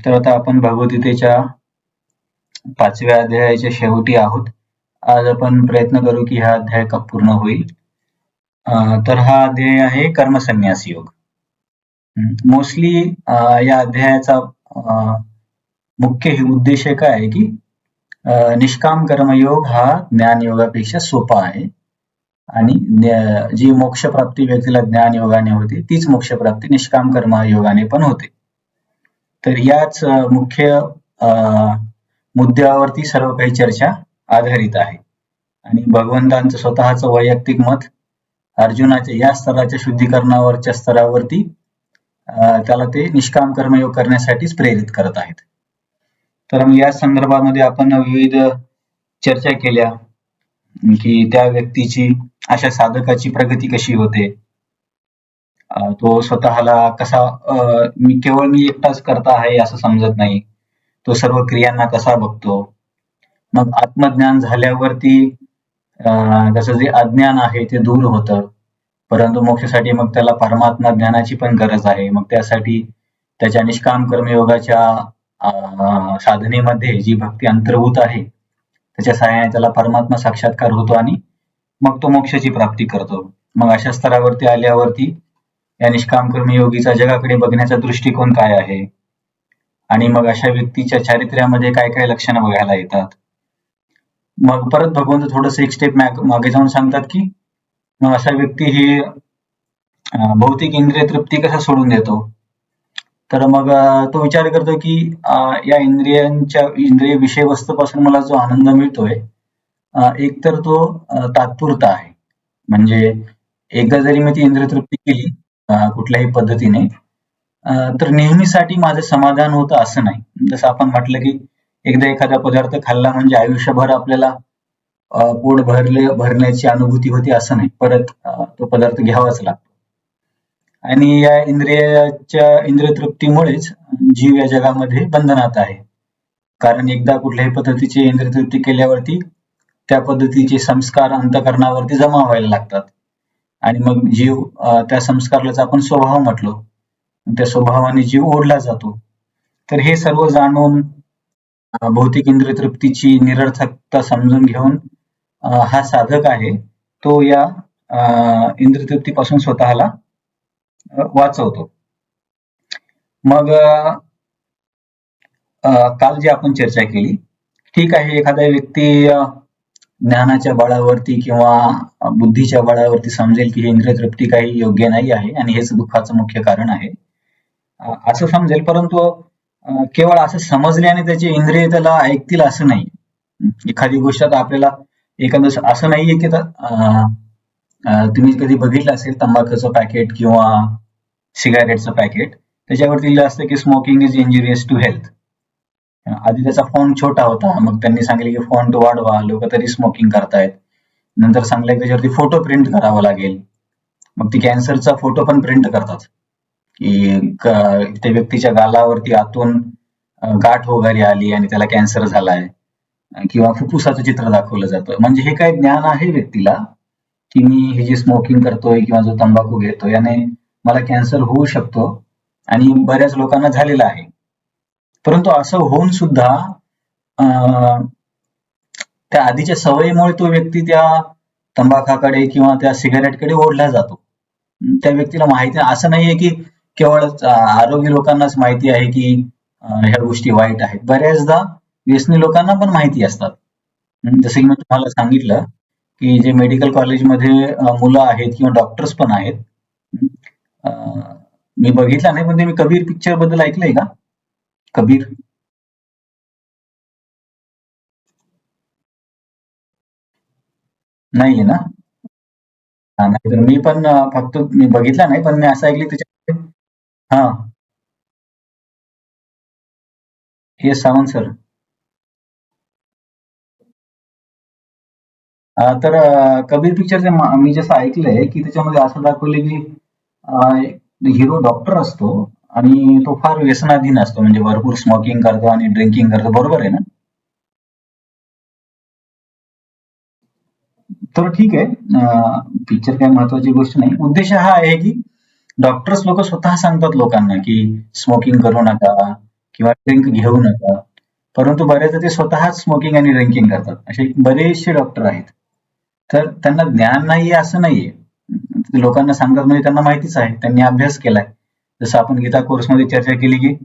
तर आता आपण भगवद्गीतेच्या 5व्या अध्यायाच्या शेवटी आहोत. आज आपण प्रयत्न करू की हा अध्याय पूर्ण होईल. तर हा अध्याय आहे कर्मसन्यास योग. मोस्टली या अध्यायाचा मुख्य उद्देश काय आहे की निष्काम कर्मयोग हा ज्ञान योगापेक्षा सोपा आहे आणि जी मोक्षप्राप्ती व्यक्तीला ज्ञान योगाने होते तीच मोक्षप्राप्ती निष्काम कर्म योगाने पण होते. तर याच मुख्य मुद्द्यावरती सर्व काही चर्चा आधारित आहे आणि भगवंतांचं स्वतःचं वैयक्तिक मत अर्जुनाच्या या स्तराच्या शुद्धीकरणावरच्या स्तरावरती त्याला ते निष्काम कर्मयोग करण्यासाठीच प्रेरित करत आहेत. तर या संदर्भामध्ये आपण विविध चर्चा केल्या की त्या व्यक्तीची अशा साधकाची प्रगती कशी होते, तो स्वतःला कसा केवळ मी एकटाच करता आहे असं समजत नाही, तो सर्व क्रियांना कसा बघतो. मग आत्मज्ञान झाल्यावरती त्याचं जे अज्ञान आहे ते दूर होतं, परंतु मोक्षासाठी मग त्याला परमात्मा ज्ञानाची पण गरज आहे. मग त्यासाठी त्याच्या निष्काम कर्मयोगाच्या साधनेमध्ये जी भक्ती अंतर्भूत आहे त्याच्या सहाय्याने त्याला परमात्मा साक्षात्कार होतो आणि मग तो मोक्षाची प्राप्ती करतो. मग अशा स्तरावरती आल्यावरती या निष्काम कर्मयोगीचा जगाकडे बघण्याचा दृष्टिकोन काय आहे आणि मग अशा व्यक्तीच्या चारित्र्यामध्ये काय काय लक्षणं बघायला येतात. मग परत भगवंत थोडंसं एक स्टेप मागे जाऊन सांगतात की मग अशा व्यक्ती ही भौतिक इंद्रिय तृप्ती कसा सोडून देतो. तर मग तो विचार करतो की या इंद्रिय विषय वस्तूपासून मला जो आनंद मिळतोय एक तर तो तात्पुरता आहे. म्हणजे एकदा जरी मी ती इंद्रिय तृप्ती केली कुठल्याही पद्धतीने तर नेहमीसाठी माझं समाधान होतं असं नाही. जसं आपण म्हटलं की एकदा एखादा पदार्थ खाल्ला म्हणजे आयुष्यभर आपल्याला पोट भरण्याची अनुभूती होती असं नाही, परत तो पदार्थ घ्यावाच लागतो. आणि या इंद्रिय तृप्तीमुळेच जीव या जगामध्ये बंधनात आहे. कारण एकदा कुठल्याही पद्धतीची इंद्रिय तृप्ती केल्यावरती त्या पद्धतीचे संस्कार अंतःकरणावरती जमा व्हायला लागतात आणि मग जीव त्या संस्कारालाच आपण स्वभाव म्हटलो, त्या स्वभावाने जीव ओढला जातो. तर हे सर्व जाणून भौतिक इंद्रिय तृप्तीची निरर्थकता समजून घेऊन हा साधक आहे तो या इंद्रिय तृप्तीपासून स्वतःला वाचवतो. मग काल जी आपण चर्चा केली, ठीक आहे, एखादा व्यक्ती ज्ञानाच्या बळावरती किंवा बुद्धीच्या बळावरती समजेल की हे इंद्रिय तृप्ती काही योग्य नाही आहे आणि हेच दुःखाचं मुख्य कारण आहे असं समजेल, परंतु केवळ असं समजल्याने त्याचे इंद्रिय त्याला ऐकतील असं नाही. एखादी गोष्ट आपल्याला एखादं असं नाहीये की तुम्ही कधी बघितलं असेल तंबाखूचं पॅकेट किंवा सिगारेटचं पॅकेट, त्याच्यावरती लिहिलं असतं की smoking is injurious to health. आधी त्याचा फॉन्ट छोटा होता, मग त्यांनी सांगितले की फॉन्ट वाढवा, लोक तरी स्मोकिंग करतायत. नंतर सांगले की त्याच्यावरती फोटो प्रिंट करावा लागेल. मग ती कॅन्सरचा फोटो पण प्रिंट करतात की त्या व्यक्तीच्या गालावरती आतून गाठ वगैरे आली आणि त्याला कॅन्सर झालाय, किंवा फुफ्फुसाचं चित्र दाखवलं जातं. म्हणजे हे काय ज्ञान आहे व्यक्तीला की मी हे जे स्मोकिंग करतोय किंवा जो तंबाखू घेतोय याने मला कॅन्सर होऊ शकतो आणि बऱ्याच लोकांना झालेला आहे. परंतु असं होऊन सुद्धा त्या आधीच्या सवयीमुळे तो व्यक्ती त्या तंबाखाकडे किंवा त्या सिगारेटकडे ओढला जातो. त्या व्यक्तीला माहिती असं नाहीये की केवळ आरोग्य लोकांनाच माहिती आहे की ह्या गोष्टी वाईट आहेत. बऱ्याचदा व्यसनी लोकांना पण माहिती असतात. जसं की मी तुम्हाला सांगितलं की जे मेडिकल कॉलेजमध्ये मुलं आहेत किंवा डॉक्टर्स पण आहेत, मी बघितलं नाही पण ते मी कबीर पिक्चर बद्दल ऐकलंय का? कबीर नाहीये ना? नाही तर मी पण फक्त मी बघितला नाही, पण मी असं ऐकलं त्याच्यामध्ये. हा, हे सावंत सर. तर कबीर पिक्चरचे मी जसं ऐकलंय की त्याच्यामध्ये असं दाखवले की हिरो डॉक्टर असतो आणि तो फार व्यसनाधीन असतो, म्हणजे भरपूर स्मोकिंग करतो आणि ड्रिंकिंग करतो, बरोबर आहे ना? तर ठीक आहे, पिक्चर काही महत्वाची गोष्ट नाही. उद्देश हा आहे की डॉक्टर्स लोक स्वतः सांगतात लोकांना की स्मोकिंग करू नका किंवा ड्रिंक घेऊ नका. परंतु बऱ्याचदा ते स्वतःच स्मोकिंग आणि ड्रिंकिंग करतात. असे बरेचसे डॉक्टर आहेत. तर त्यांना ज्ञान नाहीये असं नाहीये. ते लोकांना सांगतात म्हणजे त्यांना माहितीच आहे. त्यांनी अभ्यास केलाय. जसं आपण गीता कोर्समध्ये चर्चा केली की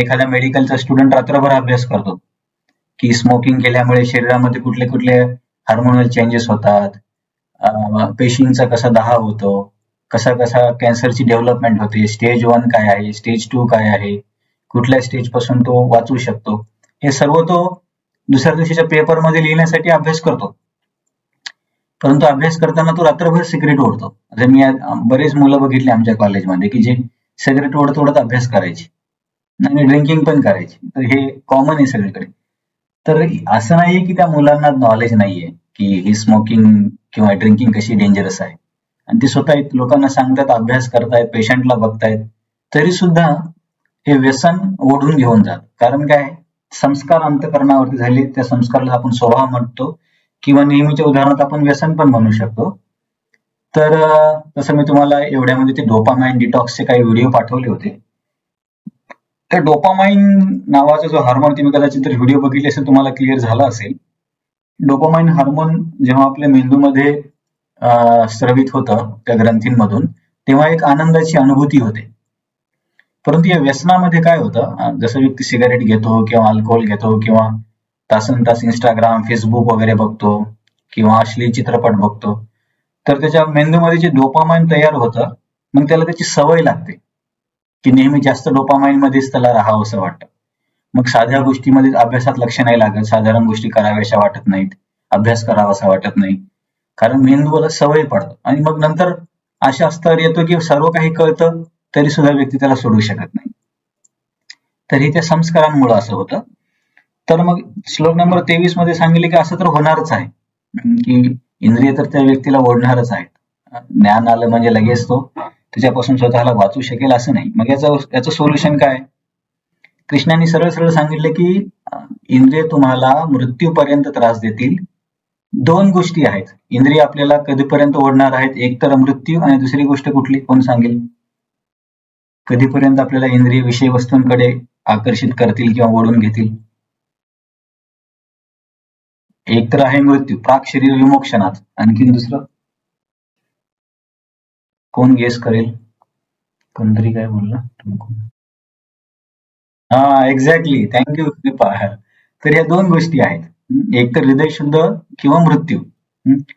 एखादा मेडिकलचा स्टुडंट रात्रभर अभ्यास करतो, की स्मोकिंग केल्यामुळे शरीरामध्ये कुठले कुठले हार्मोनल चेंजेस होतात, पेशींचा कसा दाह होतो, कसा कसा कॅन्सरची डेव्हलपमेंट होते, स्टेज 1 काय आहे, स्टेज 2 काय आहे, कुठल्या स्टेज पासून तो वाचू शकतो, हे सर्व तो दुसऱ्या दिवशीच्या पेपरमध्ये लिहिण्यासाठी अभ्यास करतो. परंतु अभ्यास करताना तो रात्रभर सिगरेट ओढतो. आता मी बरेच मुलं बघितले आमच्या कॉलेजमध्ये की जे सिगरेट ओढत ओढत अभ्यास करायचे आणि ड्रिंकिंग पण करायचे. तर हे कॉमन आहे सगळीकडे. तर असं नाहीये की त्या मुलांना नॉलेज नाहीये की ही स्मोकिंग किंवा ड्रिंकिंग कशी डेंजरस आहे. आणि ते स्वतः लोकांना सांगतात, अभ्यास करतायत, पेशंटला बघतायत, तरी सुद्धा हे व्यसन ओढून घेऊन जात. कारण काय, संस्कार अंतःकरणावरती झाले. त्या संस्काराला आपण स्वभाव म्हणतो किंवा नेहमीच्या उदाहरणात आपण व्यसन पण म्हणू शकतो. तर तसं मी तुम्हाला एवढ्यामध्ये ते डोपामाइन डिटॉक्सचे काही व्हिडिओ पाठवले होते. तर डोपामाइन नावाचा जो हार्मोन, तुम्ही कदाचित व्हिडिओ बघितले असेल, तुम्हाला क्लिअर झाला असेल. डोपामाइन हार्मोन जेव्हा आपल्या मेंदूमध्ये स्रवित होतं त्या ग्रंथींमधून, तेव्हा एक आनंदाची अनुभूती होते. परंतु या व्यसनामध्ये काय होतं, जसं व्यक्ती सिगारेट घेतो किंवा अल्कोहोल घेतो किंवा तासन तास इंस्टाग्राम, फेसबुक वगैरे बघतो किंवा अश्लील चित्रपट बघतो, तर त्याच्या मेंदूमध्ये जे डोपामाइन तयार होतं, मग त्याला त्याची सवय लागते की नेहमी जास्त डोपामाइन मध्येच त्याला राहावं असं वाटतं. मग साध्या गोष्टीमध्ये अभ्यासात लक्ष नाही लागत, साधारण गोष्टी कराव्याशा वाटत नाहीत, अभ्यास करावासा वाटत नाही, कारण मेंदूला सवय पडतं. आणि मग नंतर अशा स्तर येतो की सर्व काही कळतं तरी सुद्धा व्यक्ती त्याला सोडू शकत नाही. तर हे त्या संस्कारांमुळे असं होतं. तर मग श्लोक नंबर 23 मध्ये सांगितले की असं तर होणारच आहे, की इंद्रिय तर त्या व्यक्तीला ओढणारच आहेत. ज्ञान आलं म्हणजे लगेच तो त्याच्यापासून स्वतःला वाचू शकेल असं नाही. मग याचं सोल्युशन काय? कृष्णाने सरळ सरळ सांगितले की इंद्रिय तुम्हाला मृत्यूपर्यंत त्रास देतील. 2 गोष्टी आहेत. इंद्रिय आपल्याला कधीपर्यंत ओढणार आहेत, एक तर मृत्यू, आणि दुसरी गोष्ट कुठली, कोण सांगेल? कधीपर्यंत आपल्याला इंद्रिय विषय वस्तूंकडे आकर्षित करतील किंवा ओढून घेतील? एक तर आहे मृत्यू, प्राक शरीर विमोक्षणात. आणखीन दुसरं कोण गेस करेल? कोणतरी काय बोलला? हा, एक्झॅक्टली, थँक्यू कृपा. तर या 2 गोष्टी आहेत. एक तर हृदय शुद्ध किंवा मृत्यू.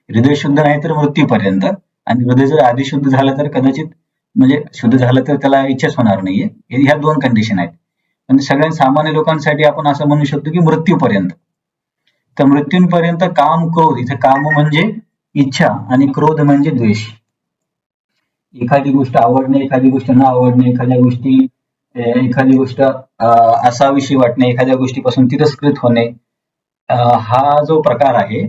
हृदय शुद्ध नाही तर मृत्यूपर्यंत, आणि हृदय जर आधी शुद्ध झालं तर कदाचित, म्हणजे शुद्ध झालं तर त्याला इच्छाच होणार नाहीये. ह्या 2 कंडिशन आहेत. आणि सगळ्या सामान्य लोकांसाठी आपण असं म्हणू शकतो की मृत्यूपर्यंत. तर मृत्यूपर्यंत काम, क्रोध, इथे काम म्हणजे इच्छा आणि क्रोध म्हणजे द्वेष. एखादी गोष्ट आवडणे, एखादी गोष्ट न आवडणे, एखादी गोष्ट असाविषयी वाटणे, एखाद्या गोष्टीपासून तिरस्कृत होणे, हा जो प्रकार आहे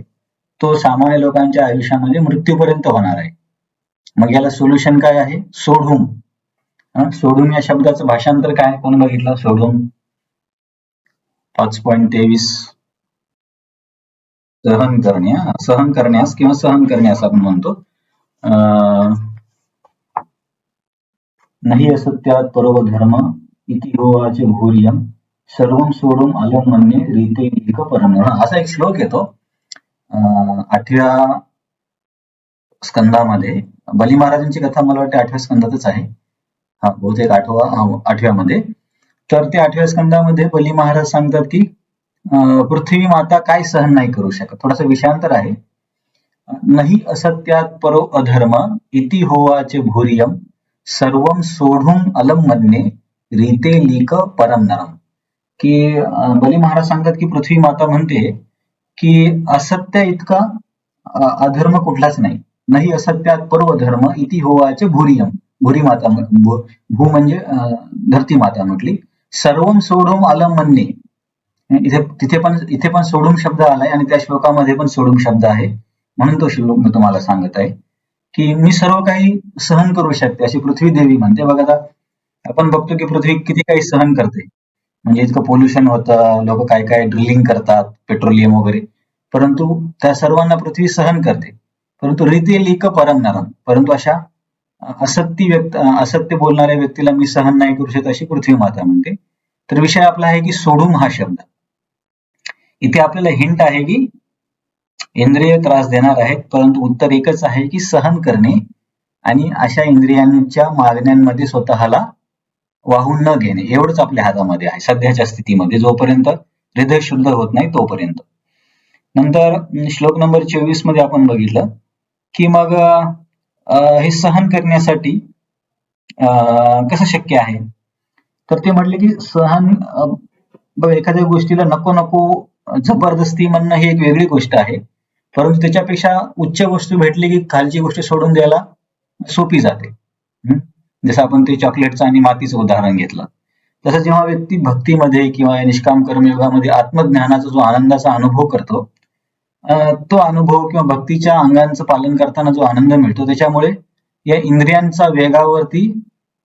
तो सामान्य लोकांच्या आयुष्यामध्ये मृत्यूपर्यंत होणार आहे. मग याला सोल्युशन काय आहे? सोढूम. सोढूम या शब्दाचं भाषांतर काय, कोण बघितलं? सोढूम 5.23 सहन करण्यास किंवा सहन करण्यास आपण म्हणतो. नाही असत्यात परव धर्म इति होवाचे भूरियम सर्वम सोडून अलम म्हणणे रीते एक परम. असा एक श्लोक येतो 8व्या स्कंदामध्ये. बली महाराजांची कथा मला वाटते 8व्या स्कंदातच आहे. हा, बहुतेक 8व्यामध्ये. तर ते 8व्या स्कंदामध्ये बली महाराज सांगतात की पृथ्वी माता काय सहन नाही करू शकत. थोडासा विषयांतर आहे. नाही असत्यात परो अधर्म इति होवाचे भूरियम सर्वम सोढून अलम म्हणणे रीते लीक परम नरम. की बली महाराज सांगतात की पृथ्वी माता म्हणते की असत्य इतका अधर्म कुठलाच नाही. नाही असत्यात पर्व धर्म इति होवाचे भूरियम. भूरी माता, भू म्हणजे धरती माता म्हटली. सर्वम सोडून अलम म्हणणे, इथे पण सोडून शब्द आलाय आणि त्या श्लोकामध्ये पण सोडून शब्द आहे, म्हणून तो श्लोक मी तुम्हाला सांगत आहे की मी सर्व काही सहन करू शकते अशी पृथ्वी देवी म्हणते. बघा, आता आपण बघतो की पृथ्वी किती काही सहन करते. म्हणजे इतकं पोल्युशन होतं, लोक काय काय ड्रिलिंग करतात, पेट्रोलियम वगैरे, परंतु त्या सर्वांना पृथ्वी सहन करते. परंतु रीते लीक परम नरम, परंतु अशा असत्य बोलणाऱ्या व्यक्तीला मी सहन नाही करू शकत अशी पृथ्वी माता म्हणते. तर विषय आपला आहे की सोडून हा शब्द. इथे आपल्याला हिंट आहे की इंद्रिय त्रास देणार आहेत, परंतु उत्तर एकच आहे की सहन करणे आणि अशा इंद्रियांच्या मागण्यांमध्ये स्वतःला वाहून न घेणे, एवढंच आपल्या हातामध्ये आहे सध्याच्या स्थितीमध्ये, जोपर्यंत हृदय शुद्ध होत नाही तोपर्यंत. नंतर श्लोक नंबर 24 मध्ये आपण बघितलं की मग हे सहन करण्यासाठी कसं शक्य आहे. तर ते म्हटले की सहन एखाद्या गोष्टीला नको नको जबरदस्ती म्हणणं ही एक वेगळी गोष्ट आहे, परंतु त्याच्यापेक्षा उच्च वस्तू भेटली की खालची गोष्ट सोडून द्यायला सोपी जाते. जसं आपण ते चॉकलेटचं आणि मातीचं उदाहरण घेतलं. तसं जेव्हा व्यक्ती भक्तीमध्ये किंवा निष्काम कर्मयोगामध्ये आत्मज्ञानाचा जो आनंदाचा अनुभव करतो, तो अनुभव किंवा भक्तीच्या अंगांचं पालन करताना जो आनंद मिळतो, त्याच्यामुळे या इंद्रियांचा वेगावरती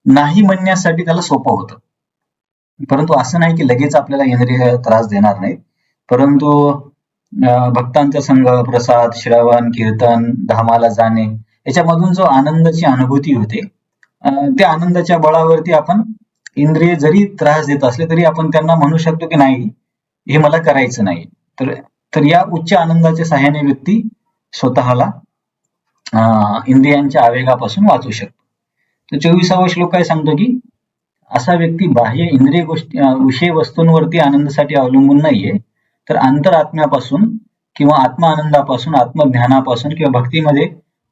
नाही म्हणण्यासाठी त्याला सोपं होतं. परंतु असं नाही की लगेच आपल्याला इंद्रिय त्रास देणार नाहीत, परंतु भक्तांचा संग, प्रसाद, श्रवण, कीर्तन, धामाला जाणे, याच्यामधून जो आनंदाची अनुभूती होते, त्या आनंदाच्या बळावरती आपण इंद्रिय जरी त्रास देत असले तरी आपण त्यांना म्हणू शकतो की नाही, हे मला करायचं नाही. तर या उच्च आनंदाच्या सहाय्याने व्यक्ती स्वतःला इंद्रियांच्या आवेगापासून वाचू शकतो. तर 24वा श्लोक काय सांगतो की असा व्यक्ती बाह्य इंद्रिय गोष्टी विषय वस्तूंवरती आनंदासाठी अवलंबून नाहीये, तर अंतरात्म्यापासून किंवा आत्म आनंदापासून, आत्मज्ञानापासून किंवा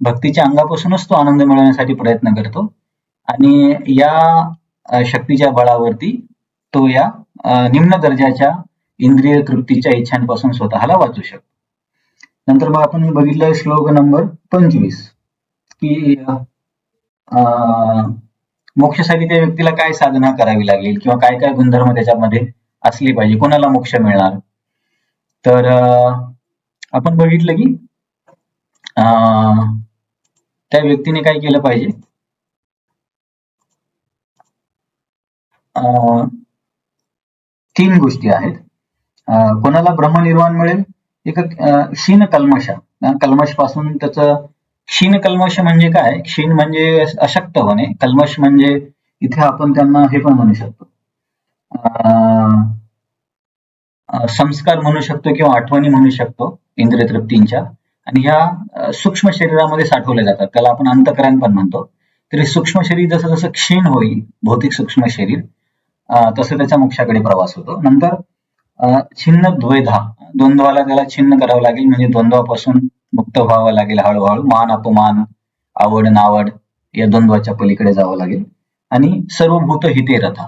भक्तीच्या अंगापासूनच तो आनंद मिळवण्यासाठी प्रयत्न करतो आणि या शक्तीच्या बळावरती तो या निम्न दर्जाच्या इंद्रिय तृप्तीच्या इच्छांपासून स्वतःला वाचू शकतो. नंतर मग आपण बघितलं श्लोक नंबर 25 की मोक्षासाठी त्या व्यक्तीला काय साधना करावी लागेल किंवा काय काय गुणधर्म त्याच्यामध्ये असली पाहिजे, कोणाला मोक्ष मिळणार. तर आपण बघितलं की त्या व्यक्तीने काय केलं पाहिजे, तीन गोष्टी आहेत. कोणाला ब्रह्मनिर्वाण मिळेल, एक क्षीण कल्मश पासून त्याचं, क्षीण कल्मश म्हणजे काय, क्षीण म्हणजे अशक्त होणे, कल्मश म्हणजे इथे आपण त्यांना हे पण म्हणू शकतो, संस्कार म्हणू शकतो किंवा आठवणी म्हणू शकतो इंद्रिय तृप्तींच्या, आणि ह्या सूक्ष्म शरीरामध्ये साठवल्या जातात, त्याला आपण अंतःकरण पण म्हणतो. तरी सूक्ष्म शरीर जसं जसं क्षीण होईल, भौतिक सूक्ष्म शरीर, तसं त्याच्या मोक्षाकडे प्रवास होतो. नंतर छिन्न द्वैधा, द्वंद्वाला त्याला छिन्न करावं लागेल, म्हणजे द्वंद्वापासून मुक्त व्हावं लागेल हळूहळू, मान अपमान, आवड नावड या द्वंद्वाच्या पलीकडे जावं लागेल. आणि सर्वभूत हिते रथा,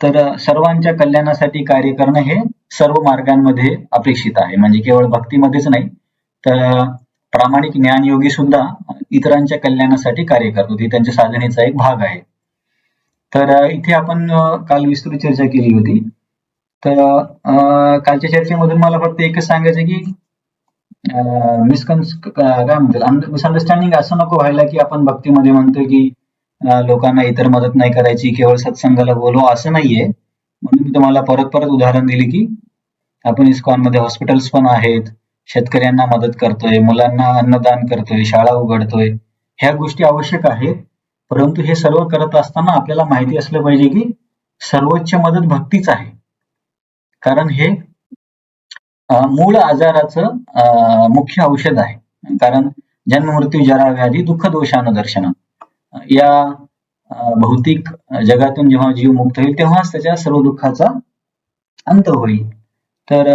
तर सर्वांच्या कल्याणासाठी कार्य करणं हे सर्व मार्गांमध्ये अपेक्षित आहे, म्हणजे केवळ भक्तीमध्येच नाही तर प्रामाणिक ज्ञानयोगी सुद्धा इतरांच्या कल्याणासाठी कार्य करतो, ती त्यांच्या साधनेचा एक भाग आहे. तर इथे आपण काल विस्तृत चर्चा केली होती. तर कालच्या चर्चेमधून मला फक्त एकच सांगायचं की मिसअंडरस्टँडिंग असं नको व्हायला की आपण भक्तीमध्ये म्हणतोय की लोकांना इतर मदत नाही करायची, केवळ सत्संगाला बोलवा, असं नाहीये. म्हणून मी तुम्हाला परत परत उदाहरण दिली की आपण इस्कॉनमध्ये हॉस्पिटल्स पण आहेत, शेतकऱ्यांना मदत करतोय, मुलांना अन्नदान करतोय, शाळा उघडतोय, ह्या गोष्टी आवश्यक आहेत. परंतु हे सर्व करत असताना आपल्याला माहिती असलं पाहिजे की सर्वोच्च मदत भक्तीच आहे, कारण हे मूळ आजाराचं मुख्य औषध आहे. कारण जन्म मृत्यू जरा व्याधी दुःख दोषानुदर्शन, या भौतिक जगातून जेव्हा जीव मुक्त होईल तेव्हाच त्याच्या सर्व दुःखाचा अंत होईल. तर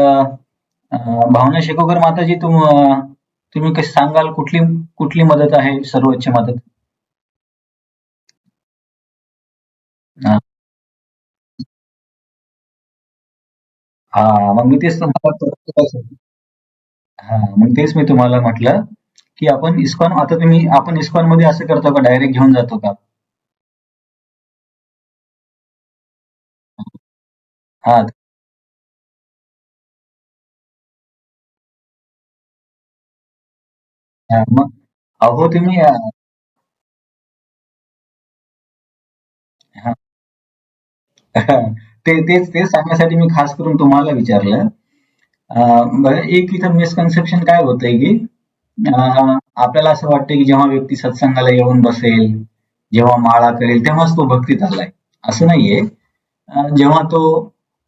भावना शेकोगर माताजी, तुम्ही कशी सांगाल, कुठली मदत आहे सर्वोच्च मदत? हा, मग मी तेच तुम्हाला म्हटलं की आपण इस्कॉन मध्ये असं करतो का, डायरेक्ट घेऊन जातो का? हा, मग अहो तुम्ही हा, तेच सांगण्यासाठी मी खास करून तुम्हाला विचारलं. बरं, एक इथं मिसकन्सेप्शन काय होतंय की आपल्याला असं वाटतं की जेव्हा व्यक्ती सत्संगाला येऊन बसेल, जेव्हा माळा करेल तेव्हाच तो भक्तीत आलाय, असं नाहीये. जेव्हा तो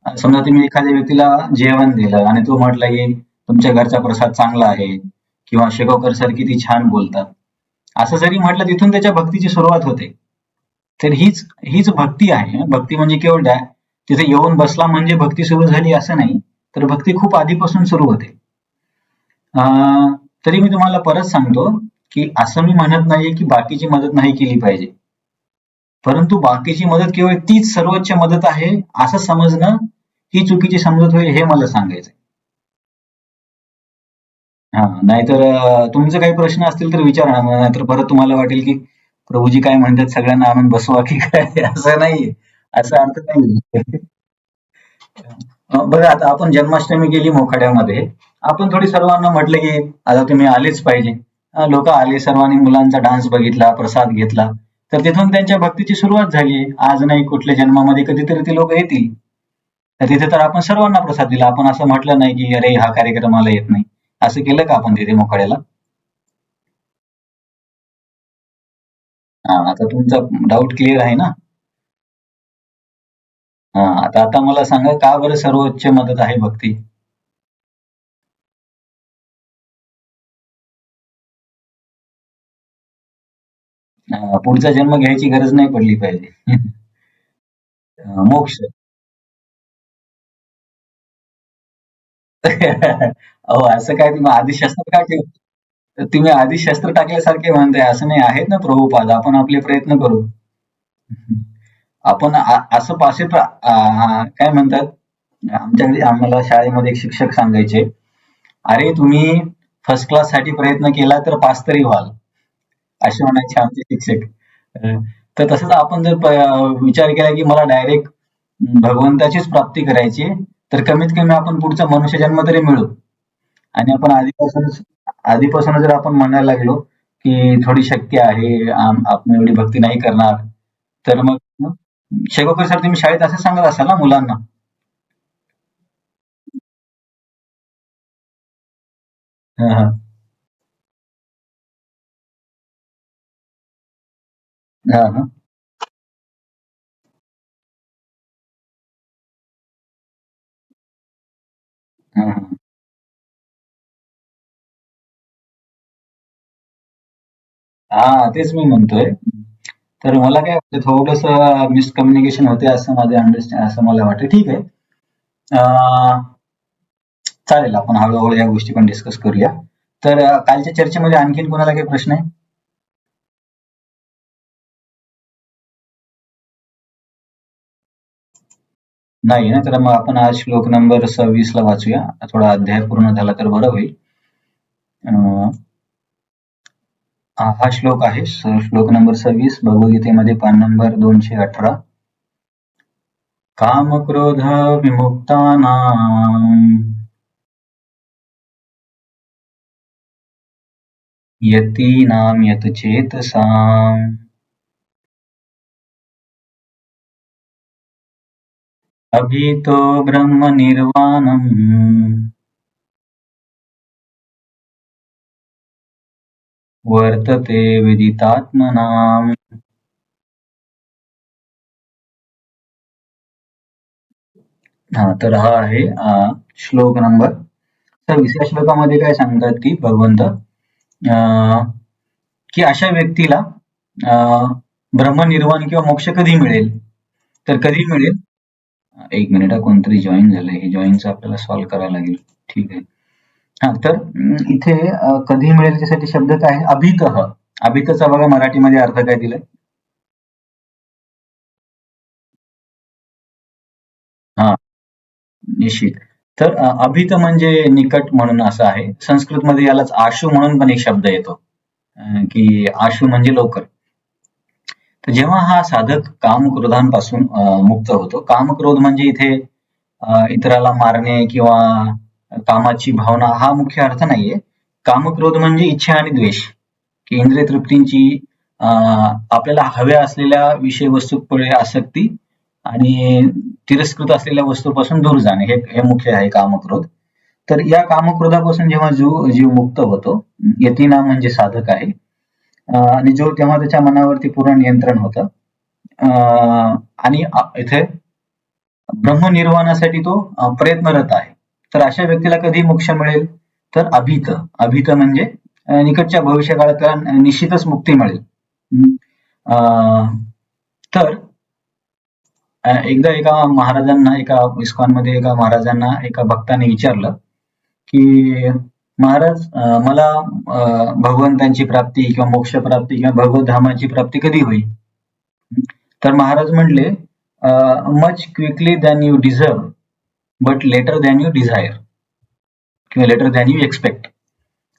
समजा तुम्ही एखाद्या व्यक्तीला जेवण दिलं आणि तो म्हटला की तुमच्या घरचा प्रसाद चांगला आहे किंवा शेगावकर सर किती छान बोलतात, असं जरी म्हटलं तिथून त्याच्या भक्तीची सुरुवात होते. तर हीच हीच भक्ती आहे. भक्ती म्हणजे केवळ तिथे येऊन बसला म्हणजे भक्ती सुरू झाली असं नाही, तर भक्ती खूप आधीपासून सुरू होते. तरी मी तुम्हाला परत सांगतो, की असं मी म्हणत नाही की बाकीची मदत नाही केली पाहिजे. परंतु बाकीची मदत केवळ तीच सर्वोच्च मदत आहे असं समजणं ही चुकीची समजूत होईल हे मला सांगायचंय. नाहीतर तुमचे काही प्रश्न असतील तर विचारा ना, नाहीतर परत तुम्हाला वाटेल की प्रभूजी काय म्हणतात सगळ्यांना आणून बसवा की काय असं नाहीये. असा अर्थ नाहीये. बघा आता आपण जन्माष्टमी केली मोखाड्यामध्ये. आपण थोडी सर्वांना म्हटलं की आता तुम्ही आलेच पाहिजे. लोक आले, सर्वांनी मुलांचा डान्स बघितला, प्रसाद घेतला. तर तिथून त्यांच्या भक्तीची सुरुवात झाली. आज नाही कुठल्या जन्मामध्ये कधीतरी ते लोक येतील. तर तिथे तर आपण सर्वांना प्रसाद दिला. आपण असं म्हटलं नाही की अरे हा कार्यक्रमाला येत नाही. असं केलं का आपण तिथे मोखाड्याला? आता तुमचा डाऊट क्लिअर आहे ना? आता आता मला सांगा का बरं सर्वोच्च मदत आहे भक्ती? पुढचा जन्म घ्यायची गरज नाही पडली पाहिजे. मोक्ष. अहो असं काय तुम्ही आदिशस्त्र का तुम्ही आधी शस्त्र टाकल्यासारखे म्हणताय. असं नाही, आहेत ना प्रभुपाद, आपण आपले प्रयत्न करू. आपण असं काय म्हणतात, आमच्याकडे आम्हाला शाळेमध्ये एक शिक्षक सांगायचे, अरे तुम्ही फर्स्ट क्लास साठी प्रयत्न केला तर पास तरी व्हाल, असे म्हणायचे आमचे शिक्षक. तर तसंच आपण जर विचार केला की मला डायरेक्ट भगवंताचीच प्राप्ती करायची आहे, तर कमीत कमी आपण पुढचा मनुष्य जन्म तरी मिळू. आणि आपण आधीपासूनच जर आपण म्हणायला लागलो की थोडी शक्य आहे, आपण एवढी भक्ती नाही करणार, तर मग शेगोकर सर तुम्ही शाळेत असं सांगत असाल ना मुलांना? हं, हं. हं, हं. हं, हं. तेच मी म्हणतोय. तर मला काय वाटतं, थोडंसं मिसकम्युनिकेशन होते असं माझे असं मला वाटतं. ठीक आहे. अं, चालेल, आपण हळूहळू या गोष्टी पण डिस्कस करूया. तर कालच्या चर्चेमध्ये आणखीन कोणाला काही प्रश्न आहे? नाही ना, तर मग आपण आज श्लोक नंबर 26 ला वाचूया. थोडा अध्याय पूर्ण झाला तर बरं होईल. अं, हा श्लोक आहे श्लोक नंबर 26 भगवद्गीतेमध्ये, पान नंबर 218. काम क्रोध विमुक्तानां यतीनां यतचेतसाम् अभीतो ब्रह्मनिर्वाणम् वर्तते विदितात्मनाम्. तर हा आहे श्लोक नंबर 26. या श्लोकामध्ये काय सांगतात की भगवंत, की अशा व्यक्तीला अं, ब्रह्मनिर्वाण किंवा मोक्ष कधी मिळेल? तर कधी मिळेल? एक मिनिट, कोणतरी जॉईन झालंय, हे जॉईनचं आपल्याला सॉल्व्ह करायला लागेल. ठीक आहे. तर इथे कधी मिळेल त्यासाठी शब्द काय आहे? अभितः. अभितचा बघा मराठीमध्ये अर्थ काय दिलाय? हा, निश्चित. तर अभित म्हणजे निकट म्हणून असं आहे. संस्कृतमध्ये यालाच आशु म्हणून पण एक शब्द येतो, की आशु म्हणजे लवकर. तर जेव्हा हा साधक कामक्रोधांपासून मुक्त होतो. कामक्रोध म्हणजे इथे इतराला मारणे किंवा कामाची भावना हा मुख्य अर्थ नाहीये. कामक्रोध म्हणजे इच्छा आणि द्वेष, की इंद्रिय तृप्तींची, आपल्याला हव्या असलेल्या विषय वस्तूकडे आसक्ती आणि तिरस्कृत असलेल्या वस्तूपासून दूर जाणे, हे मुख्य आहे कामक्रोध. तर या कामक्रोधापासून जेव्हा जीव मुक्त होतो, यतीनाम म्हणजे साधक आहे, आणि तेव्हा त्याच्या मनावरती पूर्ण नियंत्रण होतं. आणि इथे ब्रह्मनिर्वाणासाठी तो प्रयत्नरत आहे. तर अशा व्यक्तीला कधी मोक्ष मिळेल? तर अभित. अभित म्हणजे निकटच्या भविष्यकाळात त्याला निश्चितच मुक्ती मिळेल. तर एकदा एका महाराजांना, एका इस्कॉनमध्ये एका महाराजांना एका भक्ताने विचारलं की महाराज, मला भगवंतांची प्राप्ती किंवा मोक्ष प्राप्ती किंवा भगवत धामाची प्राप्ती कधी होईल? तर महाराज म्हटले, much quickly than you deserve, but later than you desire किंवा लेटर दॅन यू एक्सपेक्ट.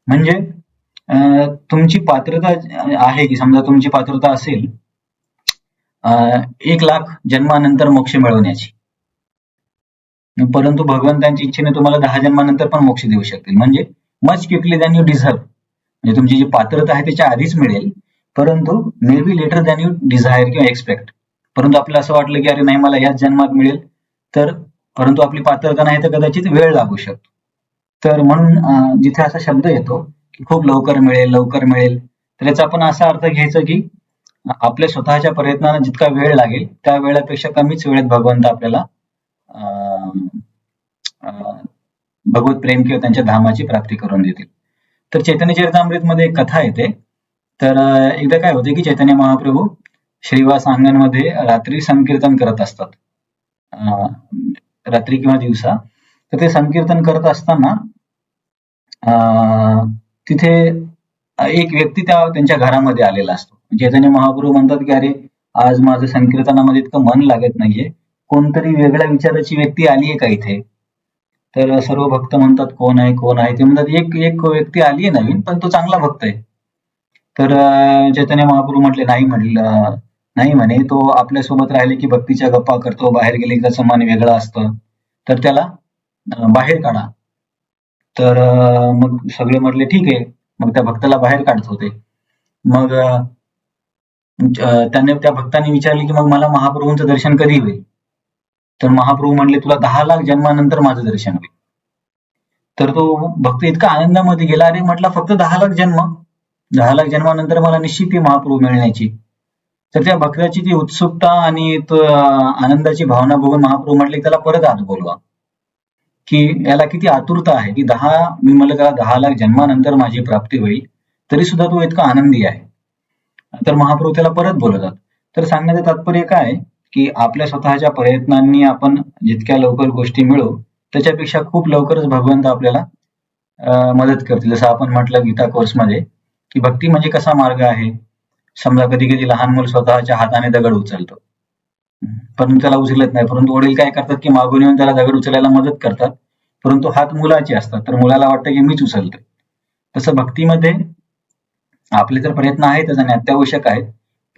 म्हणजे तुमची पात्रता आहे की, समजा तुमची पात्रता असेल 1,00,000 जन्मानंतर मोक्ष मिळवण्याची, परंतु भगवंतांच्या इच्छेने तुम्हाला 10 जन्मानंतर पण मोक्ष देऊ शकतील. म्हणजे much quickly than you deserve, म्हणजे तुमची जी पात्रता आहे त्याच्या आधीच मिळेल, परंतु maybe later than you desire किंवा एक्सपेक्ट. परंतु आपल्याला असं वाटलं की अरे नाही, मला याच जन्मात मिळेल, तर परंतु आपली पात्रता नाही तर कदाचित वेळ लागू शकतो. तर म्हणून जिथे असा शब्द येतो की खूप लवकर मिळेल, लवकर मिळेल, तर याचा आपण असा अर्थ घ्यायचा की आपल्या स्वतःच्या प्रयत्नांना जितका वेळ लागेल त्या वेळेपेक्षा कमीच वेळेत भगवंत आपल्याला भगवत प्रेम किंवा त्यांच्या धामाची प्राप्ती करून देतील. तर चैतन्य चरितामृत मध्ये एक कथा येते. तर एकदा काय होते की चैतन्य महाप्रभू श्रीवास अंगणमध्ये रात्री संकीर्तन करत असतात, रात्री किंवा दिवसा. तर ते संकीर्तन करत असताना तिथे एक व्यक्ती त्यांच्या घरामध्ये आलेला असतो. चैतन्य महाप्रभू म्हणतात की अरे, आज माझं संकीर्तनामध्ये इतकं मन लागत नाहीये, कोणतरी वेगळ्या विचाराची व्यक्ती आलीये का इथे? तर सर्व भक्त म्हणतात कोण आहे, कोण आहे? ते म्हणतात एक व्यक्ती आलीये नवीन, पण तो चांगला भक्त आहे. तर चैतन्य महाप्रभू म्हटले नाही म्हणे, तो आपल्या सोबत राहिले की भक्तीच्या गप्पा करतो, बाहेर गेले की त्याचं मन वेगळं असतं, तर त्याला बाहेर काढा. तर मग सगळे म्हटले ठीक आहे. मग त्या भक्ताला बाहेर काढत होते. मग त्या भक्ताने विचारले की मग मला महाप्रभूंचं दर्शन कधी होईल? तर महाप्रभू म्हणले, तुला 10,00,000 जन्मानंतर माझं दर्शन होईल. तर तो भक्त इतका आनंदामध्ये गेला, अरे म्हटला फक्त 10,00,000 जन्म, 10,00,000 जन्मानंतर मला निश्चित महाप्रभू मिळण्याची. तर त्या भक्ताची ती उत्सुकता आणि आनंदाची भावना बघून महाप्रभू म्हटले, त्याला परत आत बोलवा, की याला किती आतुरता आहे की मी मला त्याला 10,00,000 जन्मानंतर माझी प्राप्ती होईल, तरी सुद्धा तो इतका आनंदी आहे. तर महाप्रभू त्याला परत बोलवतात. तर सांगण्याचं तात्पर्य काय की आपल्या स्वतःच्या प्रयत्नांनी आपण जितक्या लवकर गोष्टी मिळवू, त्याच्यापेक्षा खूप लवकरच भगवंत आपल्याला मदत करतील. जसं आपण म्हटलं गीता कोर्समध्ये की भक्ती म्हणजे कसा मार्ग आहे. समजा कधी कधी लहान मुल स्वतःच्या हाताने दगड उचलतो, परंतु त्याला उचलत नाही, परंतु वडील काय करतात की मागून येऊन त्याला दगड उचलायला मदत करतात, परंतु हात मुलाचे असतात, तर मुलाला वाटतं की मीच उचलतोय. तसं भक्तीमध्ये आपले तर प्रयत्न आहेतच आणि अत्यावश्यक आहेत,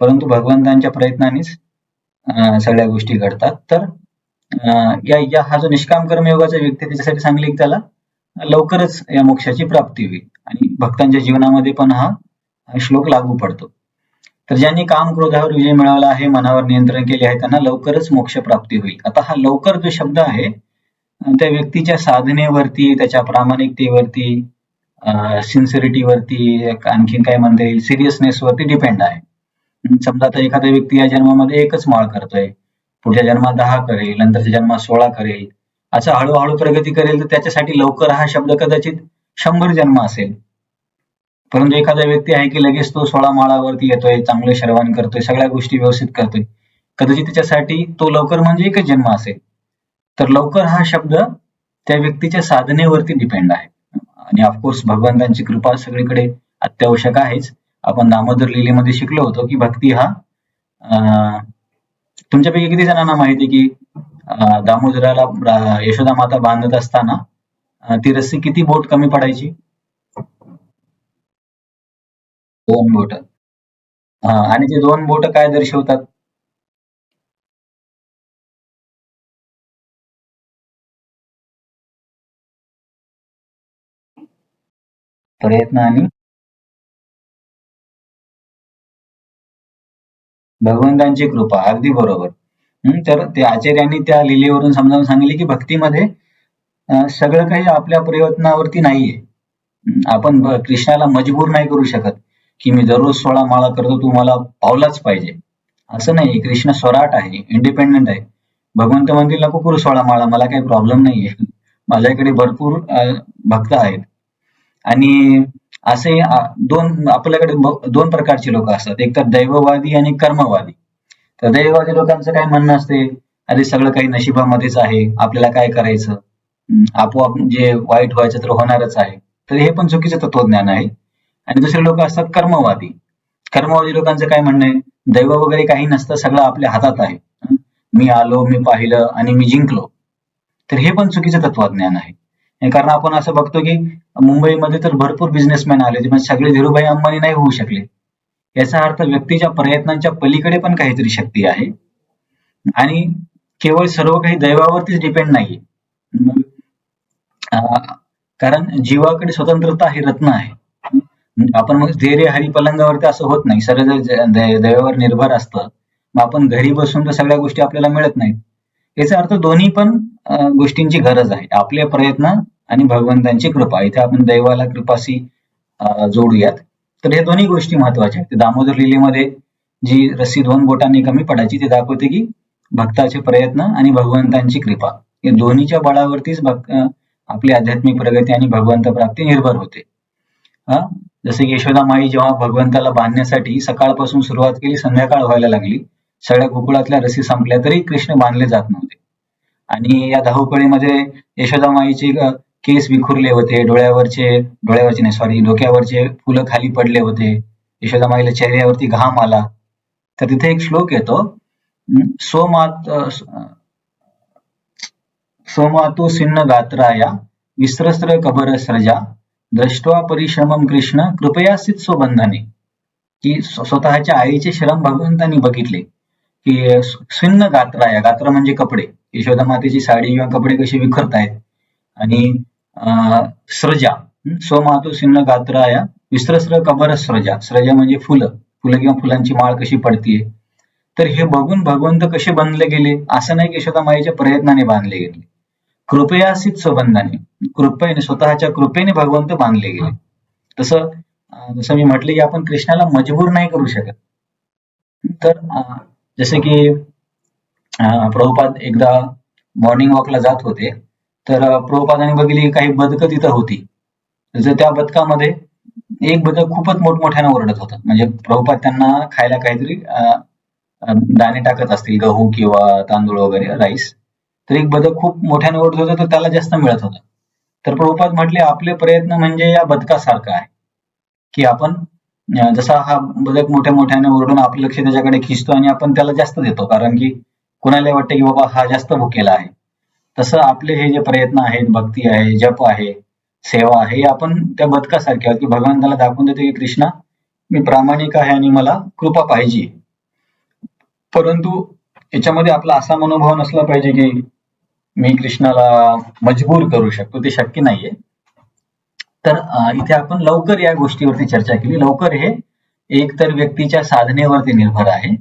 परंतु भगवंतांच्या प्रयत्नानेच सगळ्या गोष्टी घडतात. तर हा जो निष्काम कर्मयोगाचा व्यक्ती, त्याच्यासाठी सांगले की त्याला लवकरच या मोक्षाची प्राप्ती होईल आणि भक्तांच्या जीवनामध्ये पण हा श्लोक लागू पडतो. तर ज्यांनी काम क्रोधावर विजय मिळवला आहे, मनावर नियंत्रण केले आहे, त्यांना लवकरच मोक्ष प्राप्ती होईल. आता हा लवकर जो शब्द आहे त्या व्यक्तीच्या साधनेवरती, त्याच्या प्रामाणिकतेवरती, सिन्सिरिटीवरती, आणखीन काय म्हणता येईल, सिरियसनेस वरती डिपेंड आहे. समजा आता एखादा व्यक्ती या जन्मामध्ये एकच माळ करतोय, पुढच्या जन्मात 10 करेल, नंतरच्या जन्मात 16 करेल, असं हळूहळू प्रगती करेल, तर त्याच्यासाठी लवकर हा शब्द कदाचित 100 जन्म असेल. परंतु एखादा व्यक्ती आहे की लगेच तो 16 माळावरती येतोय, चांगले श्रवण करतोय, सगळ्या गोष्टी व्यवस्थित करतोय, कदाचित त्याच्यासाठी तो लवकर म्हणजे एकच जन्म असेल. तर लवकर हा शब्द त्या व्यक्तीच्या साधनेवरती डिपेंड आहे. आणि ऑफकोर्स भगवंतांची कृपा सगळीकडे अत्यावश्यक आहेच. आपण दामोदर लीलेमध्ये शिकलो होतो की भक्ती हा तुमच्यापैकी किती जणांना माहिती की दामोदराला यशोदा माता बांधत असताना ती रस्सी किती बोट कमी पडायची? 2 बोट. आणि ते 2 बोट काय दर्शवतात? प्रयत्न आणि भगवंतांची कृपा. अगदी बरोबर. तर ते आचार्यांनी त्या लीलेवरून समजावून सांगितले की भक्तीमध्ये सगळं काही आपल्या प्रयत्नावरती नाहीये. आपण कृष्णाला मजबूर नाही करू शकत की मी दररोज 16 माळा करतो, तू मला पावलाच पाहिजे, असं नाही. कृष्ण स्वराट आहे, इंडिपेंडेंट आहे. भगवंत म्हणतील नको करू 16 माळा, मला काही प्रॉब्लेम नाहीये, माझ्याकडे भरपूर भक्त आहेत. आणि असे आपल्याकडे दोन प्रकारचे लोक असतात, एक तर दैववादी आणि कर्मवादी. तर दैववादी लोकांचं काय म्हणणं असते, अरे सगळं काही नशिबामध्येच आहे, आपल्याला काय करायचं, आपोआप जे वाईट व्हायचं तर होणारच आहे. तर हे पण चुकीचं तत्वज्ञान आहे. आणि दुसरे लोक असतात कर्मवादी. कर्मवादी लोकांचं काय म्हणणं आहे, दैव वगैरे काही नसतं, सगळं आपल्या हातात आहे. मी आलो, मी पाहिलं आणि मी जिंकलो. तर हे पण चुकीचं तत्वज्ञान आहे. कारण आपण असं बघतो की मुंबईमध्ये तर भरपूर बिझनेसमॅन आले, पण सगळे धीरूभाई अंबानी नाही होऊ शकले. याचा अर्थ व्यक्तीच्या प्रयत्नांच्या पलीकडे पण काहीतरी शक्ती आहे आणि केवळ सर्व काही दैवावरतीच डिपेंड नाहीये. कारण जीवाकडे स्वतंत्रता हे रत्न आहे. आपण मग धैर्य हरी पलंगावरती असं होत नाही, सर्व दैवावर निर्भर असतं, मग आपण घरी बसून तर सगळ्या गोष्टी आपल्याला मिळत नाहीत. याचा अर्थ दोन्ही पण गोष्टींची गरज आहे, आपले प्रयत्न आणि भगवंतांची कृपा. इथे आपण दैवाला कृपाशी जोडूयात. तर हे दोन्ही गोष्टी महत्वाच्या आहेत. दामोदर लीलेमध्ये जी रस्सी 2 बोटांनी कमी पडायची, ते दाखवते की भक्ताचे प्रयत्न आणि भगवंतांची कृपा या दोन्हीच्या बळावरतीच आपली आध्यात्मिक प्रगती आणि भगवंत प्राप्ती निर्भर होते. जसे की यशोदा माई जेव्हा भगवंताला बांधण्यासाठी सकाळपासून सुरुवात केली, संध्याकाळ व्हायला लागली, सगळ्या गोकुळातल्या रस्सी संपल्या तरी कृष्ण बांधले जात नव्हते. आणि या धावपळीमध्ये यशोदा माईचे केस विखुरले होते, डोक्यावरचे फुलं खाली पडले होते, यशोदा माईला चेहऱ्यावरती घाम आला. तर तिथे एक श्लोक येतो, सोमातु सिन्न गात्राया विस्त्रस्त्र कबर सर्जा दृष्ट्वा परिश्रमम कृष्ण कृपयासित स्वबंधने. की स्वतःच्या आईचे श्रम भगवंतांनी बघितले की सिन्न गात्राया, गात्र म्हणजे कपडे, यशोदा मातेची साडी किंवा कपडे कसे विखरतायत, आणि स्रजा, स्वमातु सिन्न गात्राया विस्त्रस्त्र कबर स्रजा, स्रजा म्हणजे फुलं किंवा फुलांची माळ कशी पडतीये. तर हे बघून भगवंत कसे बांधले गेले, असं नाही की यशोदा माईच्या प्रयत्नाने बांधले गेले, कृपयासित स्वबंधाने, कृपेने, स्वतःच्या कृपेने भगवंत बांधले गेले. जसं मी म्हटले की आपण कृष्णाला मजबूर नाही करू शकत. तर जसे की प्रभुपाद एकदा मॉर्निंग वॉकला जात होते, तर प्रभुपादांनी बघितली की काही बदकं तिथं होती. तर त्या बदकामध्ये एक बदक खूपच मोठमोठ्याने ओरडत होतं, म्हणजे प्रभुपाद त्यांना खायला काहीतरी दाणे टाकत असतील, गहू किंवा तांदूळ वगैरे, राईस. तर एक बदक खूप मोठ्याने ओरडत होतं, तर त्याला जास्त मिळत होतं. तर प्रभुपाद म्हटले, आपले प्रयत्न म्हणजे या बदकासारखा आहे की आपण जसा हा बदक मोठ्याने ओरडून आपलं लक्ष त्याच्याकडे खिचतो आणि आपण त्याला जास्त देतो, कारण की कुणाला वाटतं की बाबा हा जास्त भुकेला आहे. तसं आपले हे जे प्रयत्न आहेत, भक्ती आहे, जप आहे, सेवा आहे, आपण त्या बदकासारखे आहोत की भगवंताला दाखवून देतो की कृष्णा, मी प्रामाणिक आहे आणि मला कृपा पाहिजे. परंतु याच्यामध्ये आपला असा मनोभाव नसला पाहिजे की मी कृष्णाला मजबूर करू शकतो, ते शक्य नाहीये. तर इथे आपण लवकर या गोष्टीवरती चर्चा केली. लवकर हे एक तर व्यक्तीच्या साधनेवरती निर्भर आहे.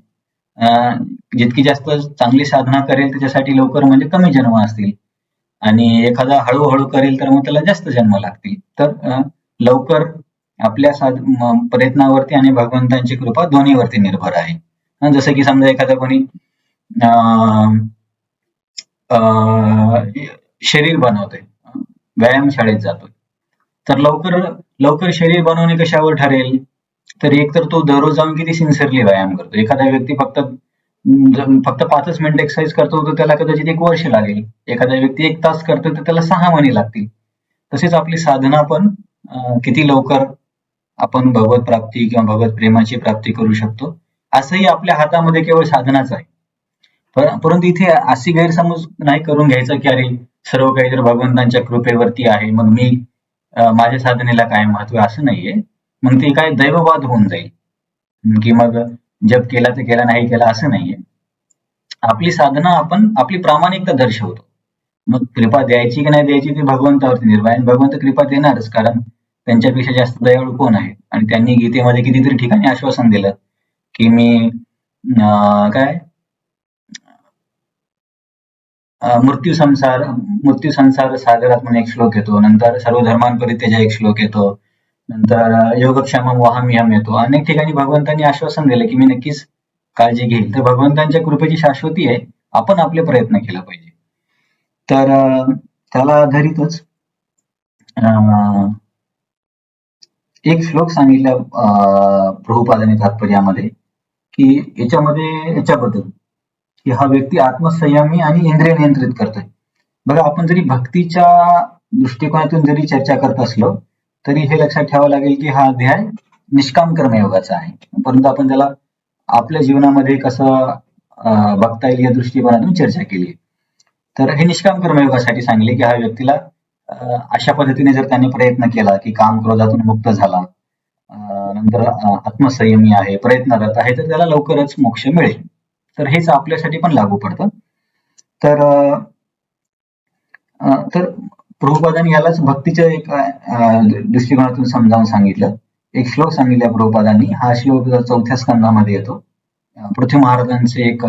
जितकी जास्त चांगली साधना करेल त्याच्यासाठी लवकर म्हणजे कमी जन्म असतील, आणि एखादा हळूहळू करेल तर मग त्याला जास्त जन्म लागतील. तर लवकर आपल्या प्रयत्नावरती आणि भगवंतांची कृपा दोन्हीवरती निर्भर आहे. जसं की समजा एखादा कोणी शरीर बनवतोय, व्यायामशाळेत जातोय, तर लवकर शरीर बनवणे कशावर ठरेल, तर एक तर तो दररोज जाऊन किती सिन्सिअरली व्यायाम करतो. एखादा व्यक्ती फक्त 5च मिनिट एक्सरसाइज करतो तर त्याला कदाचित 1 वर्ष लागेल. एखादा व्यक्ती 1 तास करतो तर त्याला 6 महिने लागतील. तसेच आपली साधना पण किती लवकर आपण भगवत प्राप्ती किंवा भगवत प्रेमाची प्राप्ती करू शकतो, असंही आपल्या हातामध्ये केवळ साधनाच आहे. परंतु इथे अशी गैरसमज नाही करून घ्यायचा की अरे सर्व काही जर भगवंतांच्या कृपेवरती आहे, मग मी माझ्या साधनेला काय महत्व, असं नाहीये. मग ते काय दैववाद होऊन जाईल की मग जप केला तर केला, नाही केला असं नाहीये. आपली साधना आपण आपली प्रामाणिकता दर्शवतो. मग कृपा द्यायची की नाही द्यायची ती भगवंतावरती निर्भर आहे. भगवंत कृपा देणारच, कारण त्यांच्यापेक्षा जास्त दयाळू कोण आहे. आणि त्यांनी गीतेमध्ये कितीतरी ठिकाणी आश्वासन दिलं की मी मृत्यू संसार सागरात म्हणून एक श्लोक येतो, नंतर सर्व धर्मांपरित्यज एक श्लोक येतो, नंतर योगक्षेमम वहाम्यहम येतो. अनेक ठिकाणी भगवंतांनी आश्वासन दिलं की मी नक्कीच काळजी घेईल. तर भगवंतांच्या कृपेची शाश्वती आहे, आपण आपले प्रयत्न केला पाहिजे. तर त्याला आधारितच एक श्लोक सांगितला प्रभुपादांनी तात्पर्यामध्ये, की याच्याबद्दल की हा व्यक्ती आत्मसंयमी आणि इंद्रिय नियंत्रित करतोय. बघा, आपण जरी भक्तीच्या दृष्टिकोनातून जरी चर्चा करत असलो तरी हे लक्षात ठेवावं लागेल की हा अध्याय निष्काम कर्मयोगाचा आहे, परंतु आपण त्याला आपल्या जीवनामध्ये कसं बघता येईल या दृष्टिकोनातून चर्चा केली. तर हे निष्काम कर्मयोगासाठी सांगले की हा व्यक्तीला अशा पद्धतीने जर त्याने प्रयत्न केला की काम क्रोधातून मुक्त झाला, नंतर आत्मसंयमी आहे, प्रयत्नरत आहे, तर त्याला लवकरच मोक्ष मिळेल. तर हेच आपल्यासाठी पण लागू पडतं. तर प्रभुपादांनी यालाच भक्तीच्या एक दृष्टिकोनातून समजावून सांगितलं. एक श्लोक सांगितला प्रभुपादांनी. हा श्लोक 4थ्या स्कंदामध्ये येतो. पृथ्वी महाराजांचे एक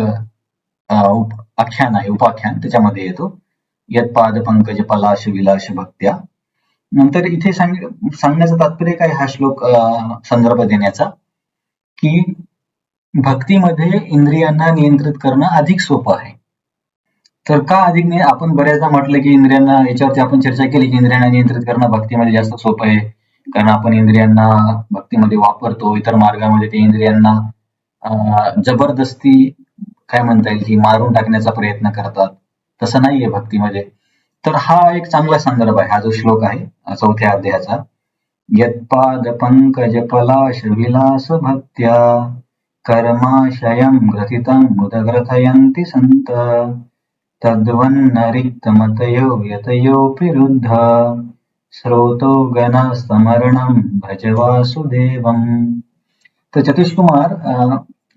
आख्यान आहे, उपाख्यान, त्याच्यामध्ये येतो. यत्पाद पंकज पलाश विलाश भक्त्या. नंतर इथे सांगण्याचं तात्पर्य काय, हा श्लोक संदर्भ देण्याचा, की भक्तीमध्ये इंद्रियांना नियंत्रित करणं अधिक सोपं आहे. तर का अधिक नाही, आपण बऱ्याचदा म्हटलं की इंद्रियांना, याच्यावरती आपण चर्चा केली की इंद्रियांना नियंत्रित करणं भक्तीमध्ये जास्त सोपं आहे, कारण आपण इंद्रियांना भक्तीमध्ये वापरतो. इतर मार्गामध्ये ते इंद्रियांना जबरदस्ती काय म्हणता येईल की मारून टाकण्याचा प्रयत्न करतात. तसं नाहीये भक्तीमध्ये. तर हा एक चांगला संदर्भ आहे, हा जो श्लोक आहे 4थ्या अध्यायाचा. यत्पाद पंकज पलाश विलास भक्त्या कर्माशयं ग्रथितं मुदग्रथयन्ति संत तद्वन्न रिक्तमतयो यतयोऽपि रुद्ध स्रोतो गणस्तमरणं भज वासुदेवम्. तर चतुष कुमार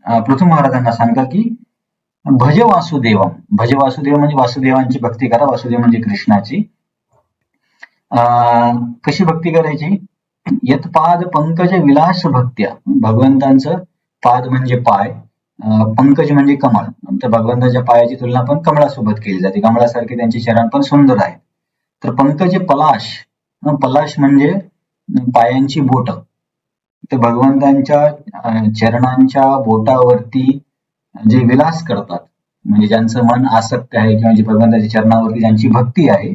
पृथ्वी महाराजांना सांगा की भज वासुदेवम. भज वासुदेव म्हणजे वासुदेवांची भक्ती करा. वासुदेव म्हणजे कृष्णाची. कशी भक्ती करायची? यत्पाद पंकज विलास भक्त्या. भगवंतांचं पाद म्हणजे पाय, पंकज म्हणजे कमळ. तर भगवंताच्या पायाची तुलना पण कमळासोबत केली जाते. कमळासारखे त्यांचे चरण पण सुंदर आहेत. तर पंकज पलाश, पलाश म्हणजे पायांची बोट. ते भगवंतांच्या चरणांच्या बोटावरती जे विलास करतात, म्हणजे ज्यांचं मन आसक्त आहे किंवा जे भगवंताच्या चरणावरती ज्यांची भक्ती आहे,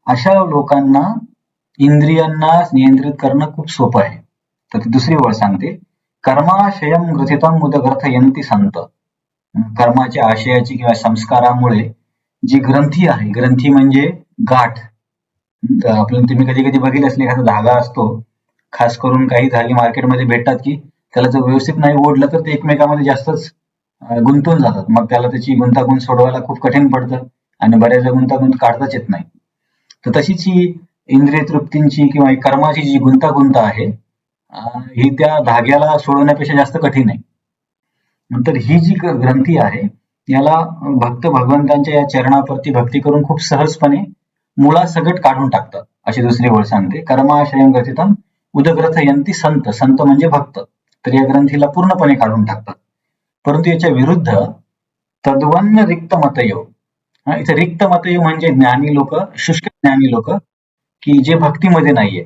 अशा लोकांना इंद्रियांना नियंत्रित करणं खूप सोपं आहे. तर ती दुसरी ओळ सांगते, कर्माशयम ग्रथितम मुदग्रथयन्ति संत. कर्माच्या आशयाची किंवा संस्कारामुळे जी ग्रंथी आहे, ग्रंथी म्हणजे गाठ. तुम्ही कधी कधी बघितलं असेल, एखादा धागा असतो, खास करून काही धागे मार्केटमध्ये भेटतात की त्याला जर व्यवस्थित नाही ओढलं तर ते एकमेकांमध्ये जास्तच गुंतून जातात. मग त्याला त्याची गुंतागुंत सोडवायला खूप कठीण पडतं आणि बऱ्याचदा गुंतागुंत काढताच येत नाही. तर तशीच ही इंद्रिय तृप्तींची किंवा कर्माची जी गुंतागुंत आहे, ही त्या धाग्याला सोडवण्यापेक्षा जास्त कठीण आहे. नंतर ही जी ग्रंथी आहे, याला भक्त भगवंतांच्या या चरणाप्रती भक्ती करून खूप सहजपणे मुळासकट काढून टाकतात. अशी दुसरी ओळ सांगते, कर्माशयं ग्रथितम उदग्रथयन्ति संत. संत म्हणजे भक्त. तर या ग्रंथीला पूर्णपणे काढून टाकतात. परंतु याच्या विरुद्ध तद्वन्न रिक्त मतयो. इथे रिक्त मतयो म्हणजे ज्ञानी लोक, शुष्क ज्ञानी लोक, की जे भक्तीमध्ये नाहीयेत.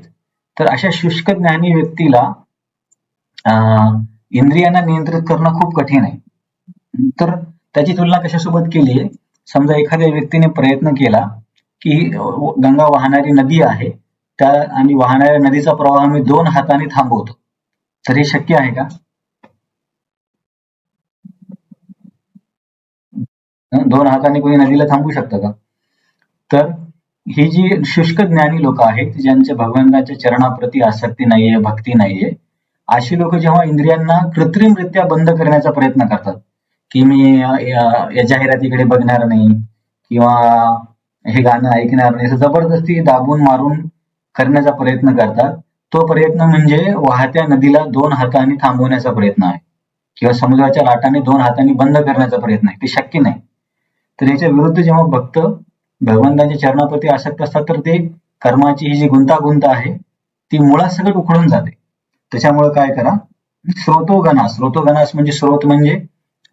तर अशा शुष्क ज्ञानी व्यक्तीला इंद्रियांना नियंत्रित करणं खूप कठीण आहे. तर त्याची तुलना कशासोबत केली आहे? समजा एखाद्या व्यक्तीने प्रयत्न केला की गंगा वाहणारी नदी आहे, त्या आणि वाहणाऱ्या नदीचा प्रवाह मी 2 हाताने थांबवतो. तर हे शक्य आहे का? 2 हाताने कोणी नदीला थांबवू शकतं का? तर ही जी शुष्क ज्ञानी लोक आहेत, ज्यांच्या भगवंताच्या चरणाप्रती आसक्ती नाहीये, भक्ती नाहीये, अशी लोक जेव्हा इंद्रियांना कृत्रिमरित्या बंद करण्याचा प्रयत्न करतात, की मी या जाहिरातीकडे बघणार नाही किंवा हे गाणं ऐकणार नाही, जबरदस्ती दाबून मारून करण्याचा प्रयत्न करतात. तो प्रयत्न म्हणजे वाहत्या नदीला 2 हातांनी थांबवण्याचा प्रयत्न आहे किंवा समुद्राच्या लाटाने 2 हातांनी बंद करण्याचा प्रयत्न आहे. ते शक्य नाही. तर याच्या विरुद्ध जेव्हा भक्त भगवंताच्या चरणाप्रती आसक्त असतात, तर ते कर्माची ही जी गुंतागुंत आहे ती मुळासकट उखडून जाते. त्याच्यामुळे काय करा, स्रोतोगणास म्हणजे स्रोत म्हणजे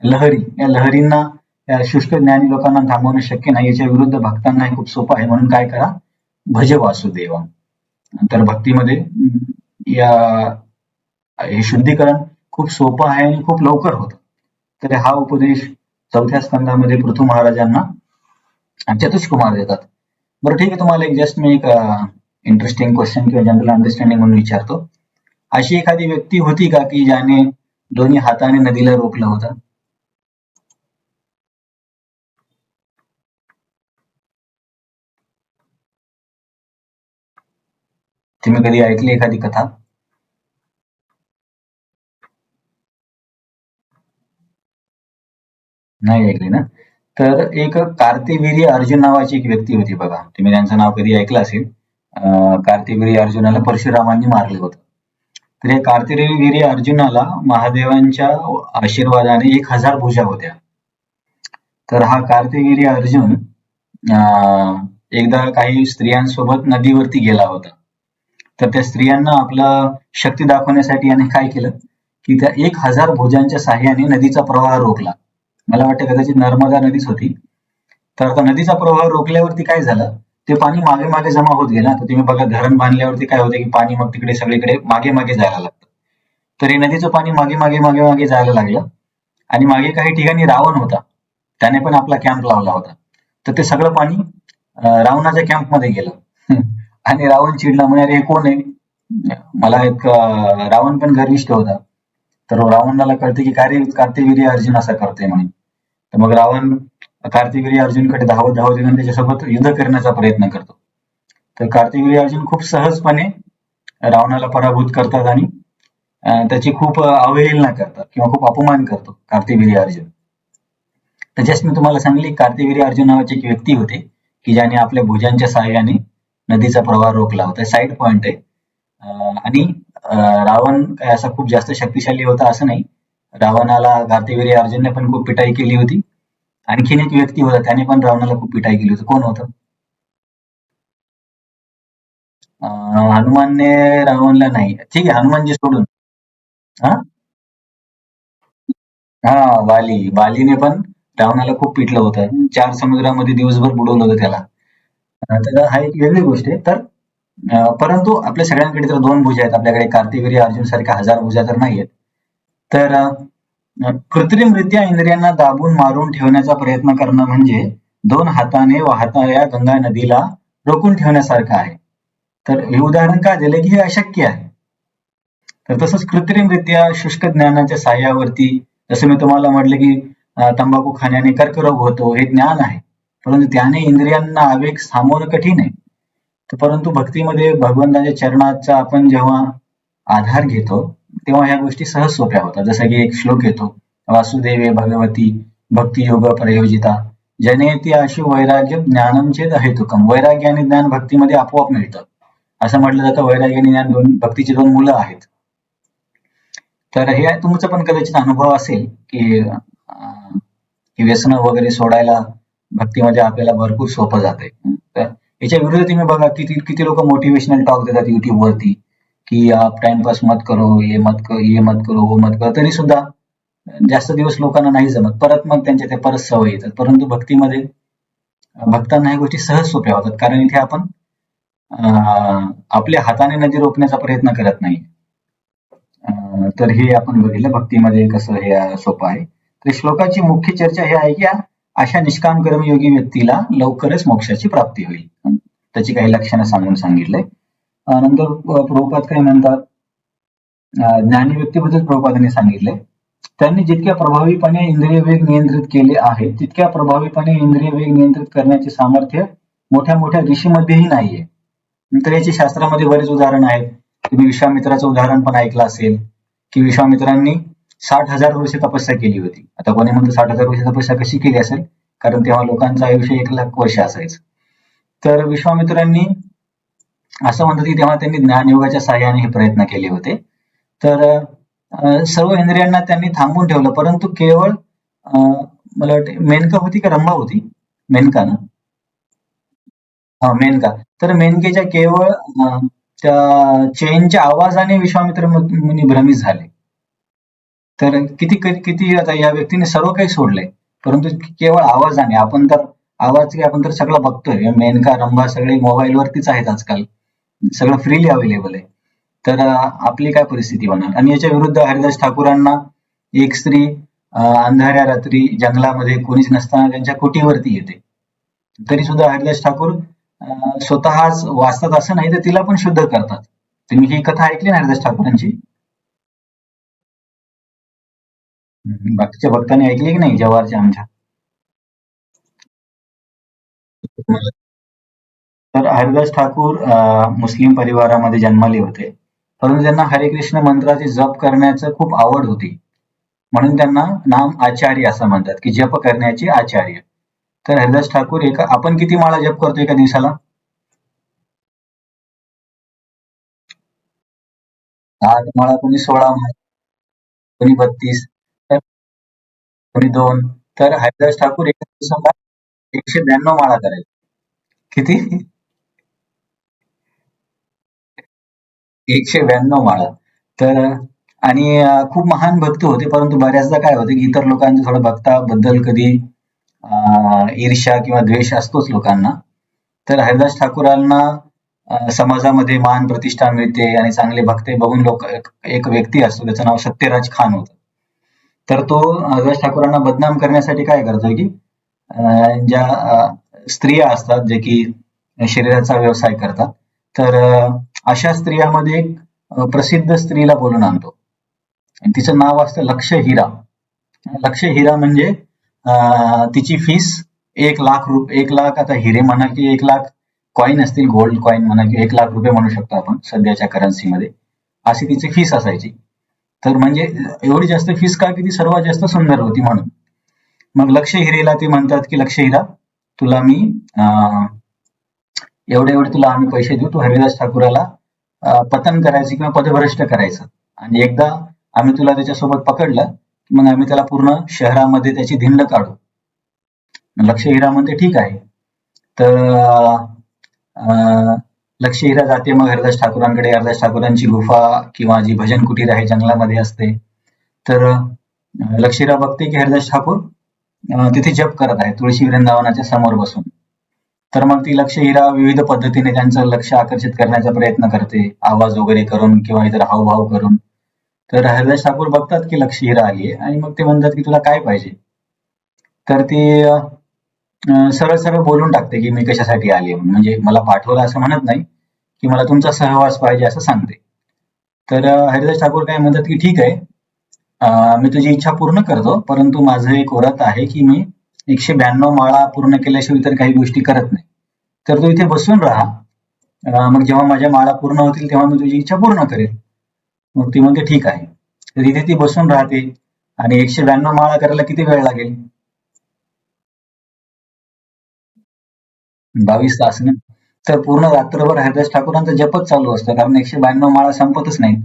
लहरी. या लहरींना, या शुष्क ज्ञानी लोकांना थांबवणं शक्य नाही. याच्या विरुद्ध भक्तांना हे खूप सोपं आहे. म्हणून काय करा, भज वासुदेव. तर भक्तीमध्ये हे शुद्धीकरण खूप सोपं आहे आणि खूप लवकर होतं. तर हा उपदेश चौथ्या स्कंदामध्ये पृथू महाराजांना चतुष्कुमार देतात. बरं ठीक आहे, तुम्हाला मी एक इंटरेस्टिंग क्वेश्चन किंवा जनरल अंडरस्टँडिंग म्हणून विचारतो. अशी एखादी व्यक्ती होती का की ज्याने दोन्ही हाताने नदीला रोखलं होतं? तुम्ही कधी ऐकली एखादी कथा? नाही ऐकली ना? तर एक कार्तिवीर्य अर्जुन नावाची एक व्यक्ती होती बघा. तुम्ही त्यांचं नाव कधी ऐकलं असेल. कार्तिवीर्य अर्जुनाला परशुरामांनी मारलं होतं. तर या कार्तिवीर्य अर्जुनाला महादेवांच्या आशीर्वादाने 1000 भुजा होत्या. तर हा कार्तिवीर्य अर्जुन एकदा काही स्त्रियांसोबत नदीवरती गेला होता. तर त्या स्त्रियांना आपलं शक्ती दाखवण्यासाठी याने काय केलं की त्या 1000 भुजांच्या साहाय्याने नदीचा प्रवाह रोखला. मला वाटतं कदाचित नर्मदा नदीच होती. तर आता नदीचा प्रवाह रोखल्यावरती काय झालं, ते पाणी मागे मागे जमा होत गेला. तर तुम्ही बघा, धरण बांधल्यावरती काय होतं की पाणी मग तिकडे सगळीकडे मागे मागे जायला लागतं. तर हे नदीचं पाणी मागे मागे मागे मागे जायला लागलं आणि मागे काही ठिकाणी रावण होता, त्याने पण आपला कॅम्प लावला होता. तर ते सगळं पाणी रावणाच्या कॅम्पमध्ये गेलं आणि रावण चिडला, म्हणे अरे हे कोण आहे? मला एक रावण पण गर्विष्ठ होता. तर रावणाला कळते की काय कार्तिवीर्य अर्जुन असं करतोय म्हणे. तर मग रावण कार्तिवीर्य अर्जुनकडे धावत धावत येऊन त्याच्यासोबत युद्ध करण्याचा प्रयत्न करतो. तर कार्तिवीर्य अर्जुन खूप सहजपणे रावणाला पराभूत करतात आणि त्याची खूप अवहेलना करतात किंवा खूप अपमान करतो कार्तिवीर्य अर्जुन. तर जस्ट मी तुम्हाला सांगली, कार्तिवीर्य अर्जुन नावाची एक व्यक्ती होते की ज्याने आपल्या भुजांच्या सहाय्याने नदीचा प्रवाह रोखला होता. साईड पॉइंट आहे. आणि रावण काय असा खूप जास्त शक्तिशाली होता असं नाही. रावणाला कार्तिवीर्य अर्जुनने पण खूप पिटाई केली होती. आणखीन एक व्यक्ती होता, त्याने पण रावणाला खूप पिटाई केली होती. कोण होतं? हनुमानने रावणला नाही. ठीक आहे, हनुमानजी सोडून. हा हा बालीने पण रावणाला खूप पिटलं होतं. 4 समुद्रामध्ये दिवसभर बुडवलं होतं त्याला. तर हा एक वेगळी गोष्ट आहे. तर परंतु आपल्या सगळ्यांकडे तर 2 भुजा आहेत. आपल्याकडे कार्तिवीर्य अर्जुन सारख्या 1000 भुजा तर नाहीयेत. तर कृत्रिमरित्या इंद्रियांना दाबून मारून ठेवण्याचा प्रयत्न करणं म्हणजे 2 हाताने वाहणाऱ्या गंगा नदीला रोखून ठेवण्यासारखं आहे. तर हे उदाहरण का दिलं की हे अशक्य आहे. तर तसंच कृत्रिमरित्या शुष्क ज्ञानाच्या साह्यावरती, जसं मी तुम्हाला म्हटलं की तंबाखू खाण्याने कर्करोग होतो, हे ज्ञान आहे. परंतु त्याने इंद्रियांना आवेग सामोरं कठीण आहे. तर परंतु भक्तीमध्ये भगवंताच्या चरणाचा आपण जेव्हा आधार घेतो, तेव्हा ह्या गोष्टी सहज सोप्या होतात. जसं की एक श्लोक येतो, वासुदेवे भगवती भक्ती योग प्रयोजिता जनेती आशु वैराग्य ज्ञानम चेद अहेतुकम. वैराग्य आणि ज्ञान भक्तीमध्ये आपोआप मिळतं. असं म्हटलं जातं वैराग्य आणि ज्ञान भक्तीची 2 मुलं आहेत. तर हे तुमचं पण कदाचित अनुभव असेल की व्यसन वगैरे सोडायला भक्तीमध्ये आपल्याला भरपूर सोपं जाते. तर याच्या विरुद्ध तुम्ही बघा, किती किती लोक मोटिवेशनल टॉक देतात युट्यूब वरती की आप टाइमपास मत करो, ये मत करो, ये मत करो, वो मत करो. तरी सुद्धा जास्त दिवस लोकांना नाही जमत. परत मग त्यांच्या ते परत सवय येतात. परंतु भक्तीमध्ये भक्तांना ह्या गोष्टी सहज सोप्या होतात, कारण इथे आपण आपल्या हाताने नदी रोखण्याचा प्रयत्न करत नाही. तर हे आपण बघितलं भक्तीमध्ये कसं हे सोपं आहे. तर श्लोकाची मुख्य चर्चा हे आहे की अशा निष्काम कर्मयोगी व्यक्तीला लवकरच मोक्षाची प्राप्ती होईल. त्याची काही लक्षणं सांगून सांगितलंय. नंतर प्रभुपाद काय म्हणतात, ज्ञानी व्यक्तीबद्दल प्रभुपादांनी सांगितले, त्यांनी जितक्या प्रभावीपणे इंद्रिय वेग नियंत्रित केले आहे, तितक्या प्रभावीपणे इंद्रिय वेग नियंत्रित करण्याचे सामर्थ्य मोठ्या मोठ्या ऋषीमध्येही नाहीये. नंतर याची शास्त्रामध्ये बरेच उदाहरण आहेत. तुम्ही विश्वामित्राचं उदाहरण पण ऐकलं असेल की विश्वामित्रांनी 60,000 वर्ष तपस्या केली होती. आता कोणी म्हणतं 60,000 वर्ष तपस्या कशी केली असेल, कारण तेव्हा लोकांचं आयुष्य 1,00,000 वर्ष असायचं. तर विश्वामित्रांनी असं म्हणतात की तेव्हा त्यांनी ज्ञानयोगाच्या साहाय्याने हे प्रयत्न केले होते. तर सर्व इंद्रियांना त्यांनी थांबवून ठेवलं, परंतु केवळ मला वाटतं मेनका होती का रंभा होती? मेनका ना? हा, मेनका. तर मेनकेच्या केवळ त्या चेनच्या आवाजाने विश्वामित्र मुनी भ्रमित झाले. तर किती किती आता या व्यक्तीने सर्व काही सोडलंय, परंतु केवळ आवाजाने. आपण तर सगळं बघतोय. मेनका रंभा सगळे मोबाईल वरतीच आहेत आजकाल. सगळं फ्रीली अवेलेबल आहे. तर आपली काय परिस्थिती होणार? आणि याच्या विरुद्ध हरिदास ठाकूरांना एक स्त्री अंधाऱ्या रात्री जंगलामध्ये कोणीच नसताना त्यांच्या कुटीवरती येते. तरी सुद्धा हरिदास ठाकूर स्वतःच वाचतात असं नाही, तर तिला पण शुद्ध करतात. तुम्ही ही कथा ऐकली ना हरिदास ठाकूरांची? बाकीच्या भक्तांनी ऐकली की नाही जव्हारच्या आमच्या? तर हरिदास ठाकूर मुस्लिम परिवारामध्ये जन्मले होते, परंतु त्यांना हरे कृष्ण मंत्राचे जप करण्याचं खूप आवड होती, म्हणून त्यांना नाम आचार्य असं म्हणतात, की जप करण्याचे आचार्य. तर हरिदास ठाकूर आपण किती माळा जप करतो एका दिवसाला? 8 माळा, कोणी 16 माळा, कोणी 32, तर कोणी 2. तर हरिदास ठाकूर एका दिवसाला 192 माळा करायचे. किती? 192 माळा. तर आणि खूप महान भक्त होते, परंतु बऱ्याचदा काय होते की इतर लोकांचं थोडं भक्ताबद्दल कधी ईर्ष्या किंवा द्वेष असतोच लोकांना. तर हरिदास ठाकूरांना समाजामध्ये मान प्रतिष्ठा मिळते आणि चांगले भक्त बघून लोक एक व्यक्ती असतो, त्याचं नाव सत्यराज खान होतं. तर तो हरिदास ठाकूरांना बदनाम करण्यासाठी काय करतो की ज्या स्त्रिया असतात जे की शरीराचा व्यवसाय करतात, तर अशा स्त्रियामध्ये एक प्रसिद्ध स्त्रीला बोलून आणतो आणि तिचं नाव असतं लक्ष हिरा. लक्ष हिरा म्हणजे तिची फीस 1 लाख आता हिरे म्हणा की 1 लाख कॉईन असतील, गोल्ड कॉईन म्हणा की 1 लाख रुपये म्हणू शकतो आपण सध्याच्या करन्सीमध्ये, अशी तिची फीस असायची. तर म्हणजे एवढी जास्त फीस का, की ती सर्वात जास्त सुंदर होती म्हणून. मग लक्ष हिरेला ते म्हणतात की लक्ष हिरा, तुला मी एवढे एवढे तुला आम्ही पैसे देऊ, तू हरिदास ठाकूराला पतन करायचं किंवा पदभ्रष्ट करायचं, आणि एकदा आम्ही तुला त्याच्यासोबत पकडलं मग आम्ही त्याला पूर्ण शहरामध्ये त्याची धिंड काढू. लक्ष हिरा म्हणते ठीक आहे. तर लक्ष हिरा जाते मग हरिदास ठाकूरांकडे. हरिदास ठाकूरांची गुफा किंवा जी भजन कुटीर आहे जंगलामध्ये असते. तर लक्ष हिरा बघते की हरिदास ठाकूर तिथे जप करत आहे तुळशी वृंदावनाच्या समोर बसून. तर मग ती लक्ष हिरा विविध पद्धतीने त्यांचं लक्ष आकर्षित करण्याचा प्रयत्न करते, आवाज वगैरे करून किंवा इतर हावभाव करून. तर हरिदास ठाकूर बघतात की लक्ष हिरा आली आणि मग ते म्हणतात की तुला काय पाहिजे. तर ती सरळ सरळ बोलून टाकते की मी कशासाठी आली, म्हणजे मला पाठवलं असं म्हणत नाही, की मला तुमचा सहवास पाहिजे असं सांगते. तर हरिदास ठाकूर काय म्हणतात की ठीक आहे, मी तुझी इच्छा पूर्ण करतो, परंतु माझं एक व्रत आहे की मी 192 माळा पूर्ण केल्याशिवाय इतर काही गोष्टी करत नाही. तर तू इथे बसून राहा, मग जेव्हा माझ्या माळा पूर्ण होतील तेव्हा मी तुझी इच्छा पूर्ण करेल. मग ती म्हणते ठीक आहे. तर इथे ती बसून राहते आणि 192 माळा करायला किती वेळ लागेल? 22 तास ना. तर पूर्ण रात्रभर हरिदास ठाकूरांचा जपच चालू असतं, कारण 192 माळा संपतच नाहीत.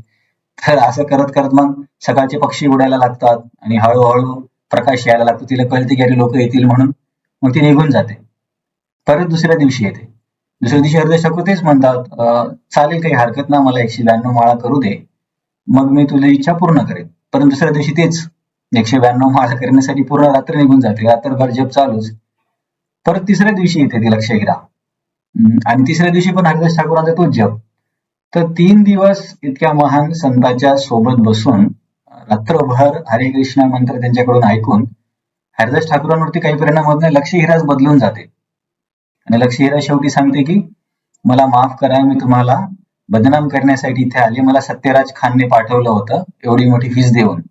तर असं करत करत मग सकाळचे पक्षी उडायला लागतात आणि हळूहळू प्रकाश यायला लागतो. तिला कळते की अरे लोक येतील म्हणून, मग ती निघून जाते. परत दुसऱ्या दिवशी येते. दुसऱ्या दिवशी हरिदास ठाकूर तेच म्हणतात, चालेल काही हरकत नाही, मला 192 माळा करू दे, मग मी तुझी इच्छा पूर्ण करेन. परंतु दुसऱ्या दिवशी तेच 192 माळा करण्यासाठी पूर्ण रात्र निघून जाते, रात्रभर जप चालूच. परत तिसऱ्या दिवशी येते ती लक्ष हिरा, आणि तिसऱ्या दिवशी पण हरिदास ठाकूरांचा तोच जप. तर 3 दिवस इतक्या महान संतांच्या सोबत बसून रात्रभर हरे कृष्ण मंत्र त्यांच्याकडून ऐकून हरिदास ठाकूरांवरती काही परिणाम होत नाही. लक्ष हिराच बदलून जाते आणि लक्ष हिरा शेवटी सांगते की मला माफ करा, मी तुम्हाला बदनाम करण्यासाठी इथे आले, मला सत्यराज खानने पाठवलं होतं एवढी मोठी फीस देऊन.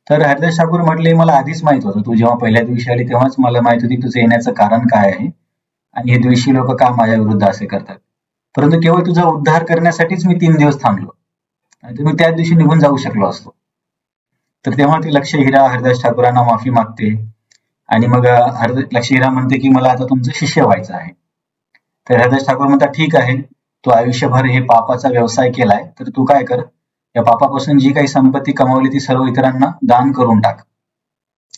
तर हरिदास ठाकूर म्हटले, मला आधीच माहित होतं, तू जेव्हा पहिल्या दिवशी आली तेव्हाच मला माहित होती तुझं येण्याचं कारण काय आहे आणि हे द्वेषी लोक का माझ्या विरुद्ध असे करतात. परंतु केवळ तुझा उद्धार करण्यासाठीच मी 3 दिवस थांबलो आणि तुम्ही त्याच दिवशी निघून जाऊ शकलो असतो. तर तेव्हा ती लक्ष हिरा हरिदास ठाकूरांना माफी मागते आणि मग लक्ष हिरा म्हणते की मला आता तुमचं शिष्य व्हायचं आहे. तर हरिदास ठाकूर म्हणतात ठीक आहे, तू आयुष्यभर हे पापाचा व्यवसाय केलाय, तर तू काय कर, या पापापासून जी काही संपत्ती कमावली ती सर्व इतरांना दान करून टाक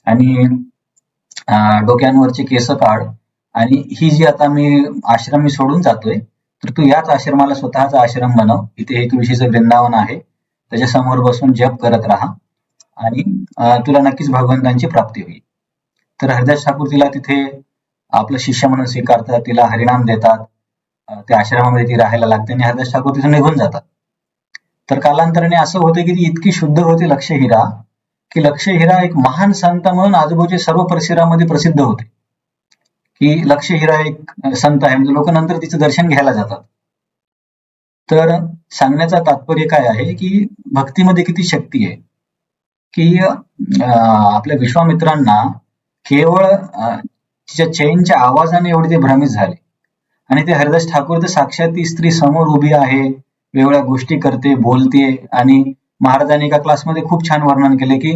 आणि डोक्यांवरचे केस काढ, आणि ही जी आता आश्रम मी सोडून जातोय, तर तू याच आश्रमाला स्वतःचा आश्रम बनव. इथे हे तुळशीचं वृंदावन आहे, त्याच्या समोर बसून जप करत राहा आणि तुला नक्कीच भगवंतांची प्राप्ती होईल. तर हरिदास ठाकूर तिला तिथे आपलं शिष्य म्हणून स्वीकारतात, तिला हरिनाम देतात, त्या आश्रमामध्ये ती राहायला लागते आणि हरिदास ठाकूर तिथून निघून जातात. तर कालांतराने असं होतं की ती इतकी शुद्ध होते लक्ष हिरा की लक्ष्य हिरा एक महान संत म्हणून आजूबाजूच्या सर्व परिसरामध्ये प्रसिद्ध होते, की लक्ष्य हिरा एक संत आहे, म्हणजे लोक नंतर तिचं दर्शन घ्यायला जातात. तर सांगण्याचं तात्पर्य काय आहे, की भक्तीमध्ये किती शक्ती आहे, की आपल्या विश्वामित्रांना केवळ तिच्या चैनच्या आवाजाने एवढे ते भ्रमित झाले, आणि ते हरिदास ठाकूर तर साक्षात ती स्त्री समोर उभी आहे, वेगवेगळ्या गोष्टी करते, बोलते, आणि महाराजांनी एका क्लासमध्ये खूप छान वर्णन केले, की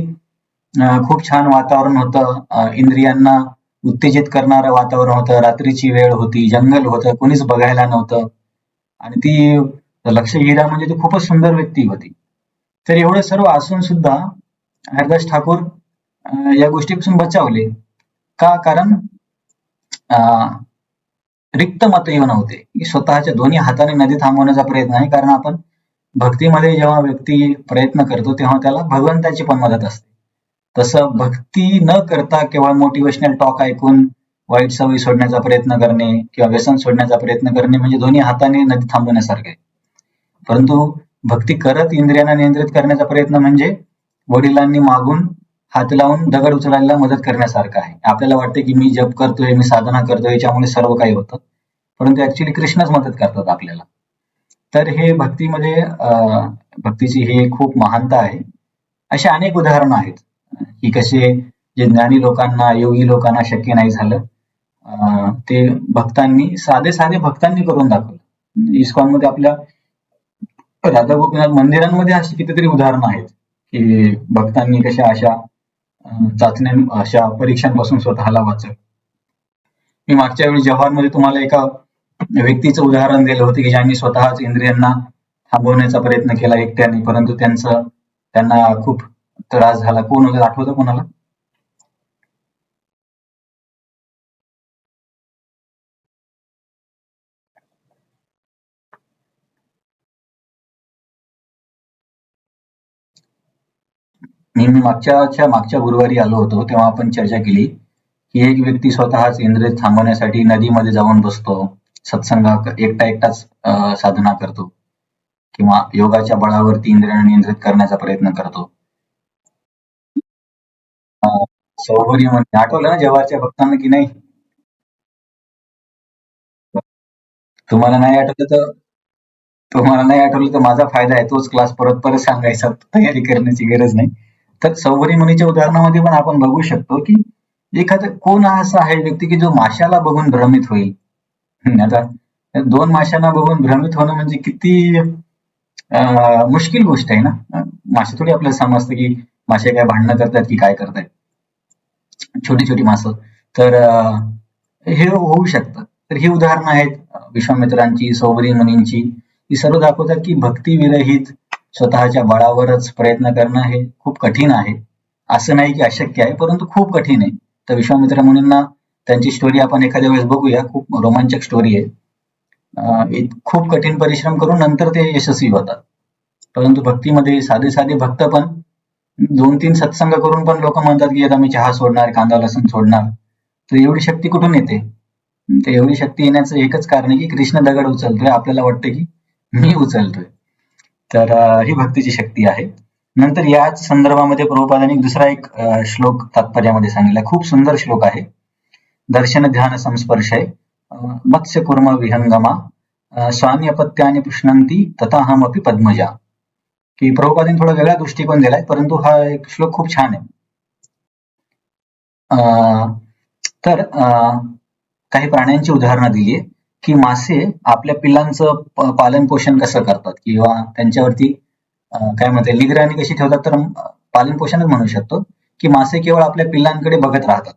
खूप छान वातावरण होतं, इंद्रियांना उत्तेजित करणारं वातावरण होतं, रात्रीची वेळ होती, जंगल होतं, कोणीच बघायला नव्हतं, आणि ती लक्ष्य हिरा म्हणजे ती खूपच सुंदर व्यक्ती होती. तर एवढं सर्व असून सुद्धा हरिदास ठाकूर या गोष्टीपासून बचावले. का? कारण रिक्त मत येऊ नव्हते, की स्वतःच्या दोन्ही हाताने नदी थांबवण्याचा प्रयत्न आहे. कारण आपण भक्तीमध्ये जेव्हा व्यक्ती प्रयत्न करतो तेव्हा त्याला भगवंताची पण मदत असते. तसं भक्ती न करता केवळ मोटिवेशनल टॉक ऐकून वाईट सवयी सोडण्याचा प्रयत्न करणे किंवा व्यसन सोडण्याचा प्रयत्न करणे म्हणजे दोन्ही हाताने नदी थांबवण्यासारखे आहे. परंतु भक्ती करत इंद्रियांना नियंत्रित करण्याचा प्रयत्न म्हणजे वडिलांनी मागून हात लावून दगड उचलायला मदत करण्यासारखं आहे. आपल्याला वाटते की मी जप करतोय, मी साधना करतोय, याच्यामुळे सर्व काही होतं, परंतु ऍक्च्युली कृष्णच मदत करतात आपल्याला. तर हे भक्तीमध्ये भक्तीची ही खूप महानता आहे. अशी अनेक उदाहरणं आहेत, की कसे जे ज्ञानी लोकांना, योगी लोकांना शक्य नाही झालं, ते भक्तांनी, साधे साधे भक्तांनी करून दाखवलं. इस्कॉनमध्ये आपल्या राधा गोपीनाथ मंदिरांमध्ये अशी कितीतरी उदाहरणं आहेत, की भक्तांनी कशा अशा चाचण्या, अशा परीक्षांपासून स्वतःला वाचवलं. मी मागच्या वेळी जव्हारमध्ये तुम्हाला एका व्यक्तीचं उदाहरण दिलं होतं, की ज्यांनी स्वतःच इंद्रियांना थांबवण्याचा प्रयत्न केला एकट्याने, परंतु त्यांना खूप त्रास झाला. कोण होतं, आठवतं कोणाला? मी मागच्या गुरुवारी आलो होतो, तेव्हा आपण चर्चा केली, की एक व्यक्ती स्वतःच इंद्रिय थांबवण्यासाठी नदीमध्ये जाऊन बसतो, सत्संग एकटाच साधना करतो, किंवा योगाच्या बळावरती इंद्रियांना नियंत्रित करण्याचा प्रयत्न करतो. सौभरी म्हणजे आठवलं ना जव्हारच्या भक्तांना, की नाही? तुम्हाला नाही आठवलं तर माझा फायदा आहे, तोच क्लास परत परत सांगायचा, तयारी करण्याची गरज नाही. तर सौभरी मुनीच्या उदाहरणामध्ये पण आपण बघू शकतो, की एखादं कोण असा आहे व्यक्ती, की जो माशाला बघून भ्रमित होईल. आता 2 माशांना बघून भ्रमित होणं म्हणजे किती मुश्किल गोष्ट आहे ना. मासे थोडी आपल्याला समजतं, की मासे काय भांडणं करतात की काय करतायत, छोटी छोटी मासं. तर हे होऊ शकतं. तर ही उदाहरणं आहेत विश्वामित्रांची, सौभरी मुनींची. ही सर्व दाखवतात, की भक्ती विरहित स्वतःच्या बळावरच प्रयत्न करणं हे खूप कठीण आहे. असं नाही की अशक्य आहे, परंतु खूप कठीण आहे. तर विश्वामित्र मुनींना त्यांची स्टोरी आपण एखाद्या वेळेस बघूया. खूप रोमांचक स्टोरी आहे. खूप कठीण परिश्रम करून नंतर ते यशस्वी होतात. परंतु भक्तीमध्ये साधे साधे भक्त पण 2-3 सत्संग करून पण लोक म्हणतात, की आता मी चहा सोडणार, कांदा लसूण सोडणार. तर एवढी शक्ती कुठून येते? तर एवढी शक्ती येण्याचं एकच कारण आहे, की कृष्ण दगड उचलतोय, आपल्याला वाटतं की मी उचलतोय. तर ही भक्तीची शक्ती आहे. नंतर याच संदर्भामध्ये प्रभुपादांनी दुसरा एक श्लोक तात्पर्यामध्ये सांगितला. खूप सुंदर श्लोक आहे. दर्शन ध्यान संस्पर्शय मत्स्य कुर्म विहंगमा स्वाम्यपत्यानि पुष्णंती तथाहमपि पद्मजा. की प्रभुपादांनी थोडा वेगळा दृष्टिकोन दिलाय, परंतु हा एक श्लोक खूप छान आहे. तर काही प्राण्यांची उदाहरणं दिली आहे, की मासे आपल्या पिल्लांचं पालन पोषण कसं करतात, किंवा त्यांच्यावरती काय म्हणते निगराणी कशी ठेवतात. तर पालन पोषणच म्हणू शकतो, की मासे केवळ आपल्या पिल्लांकडे बघत राहतात,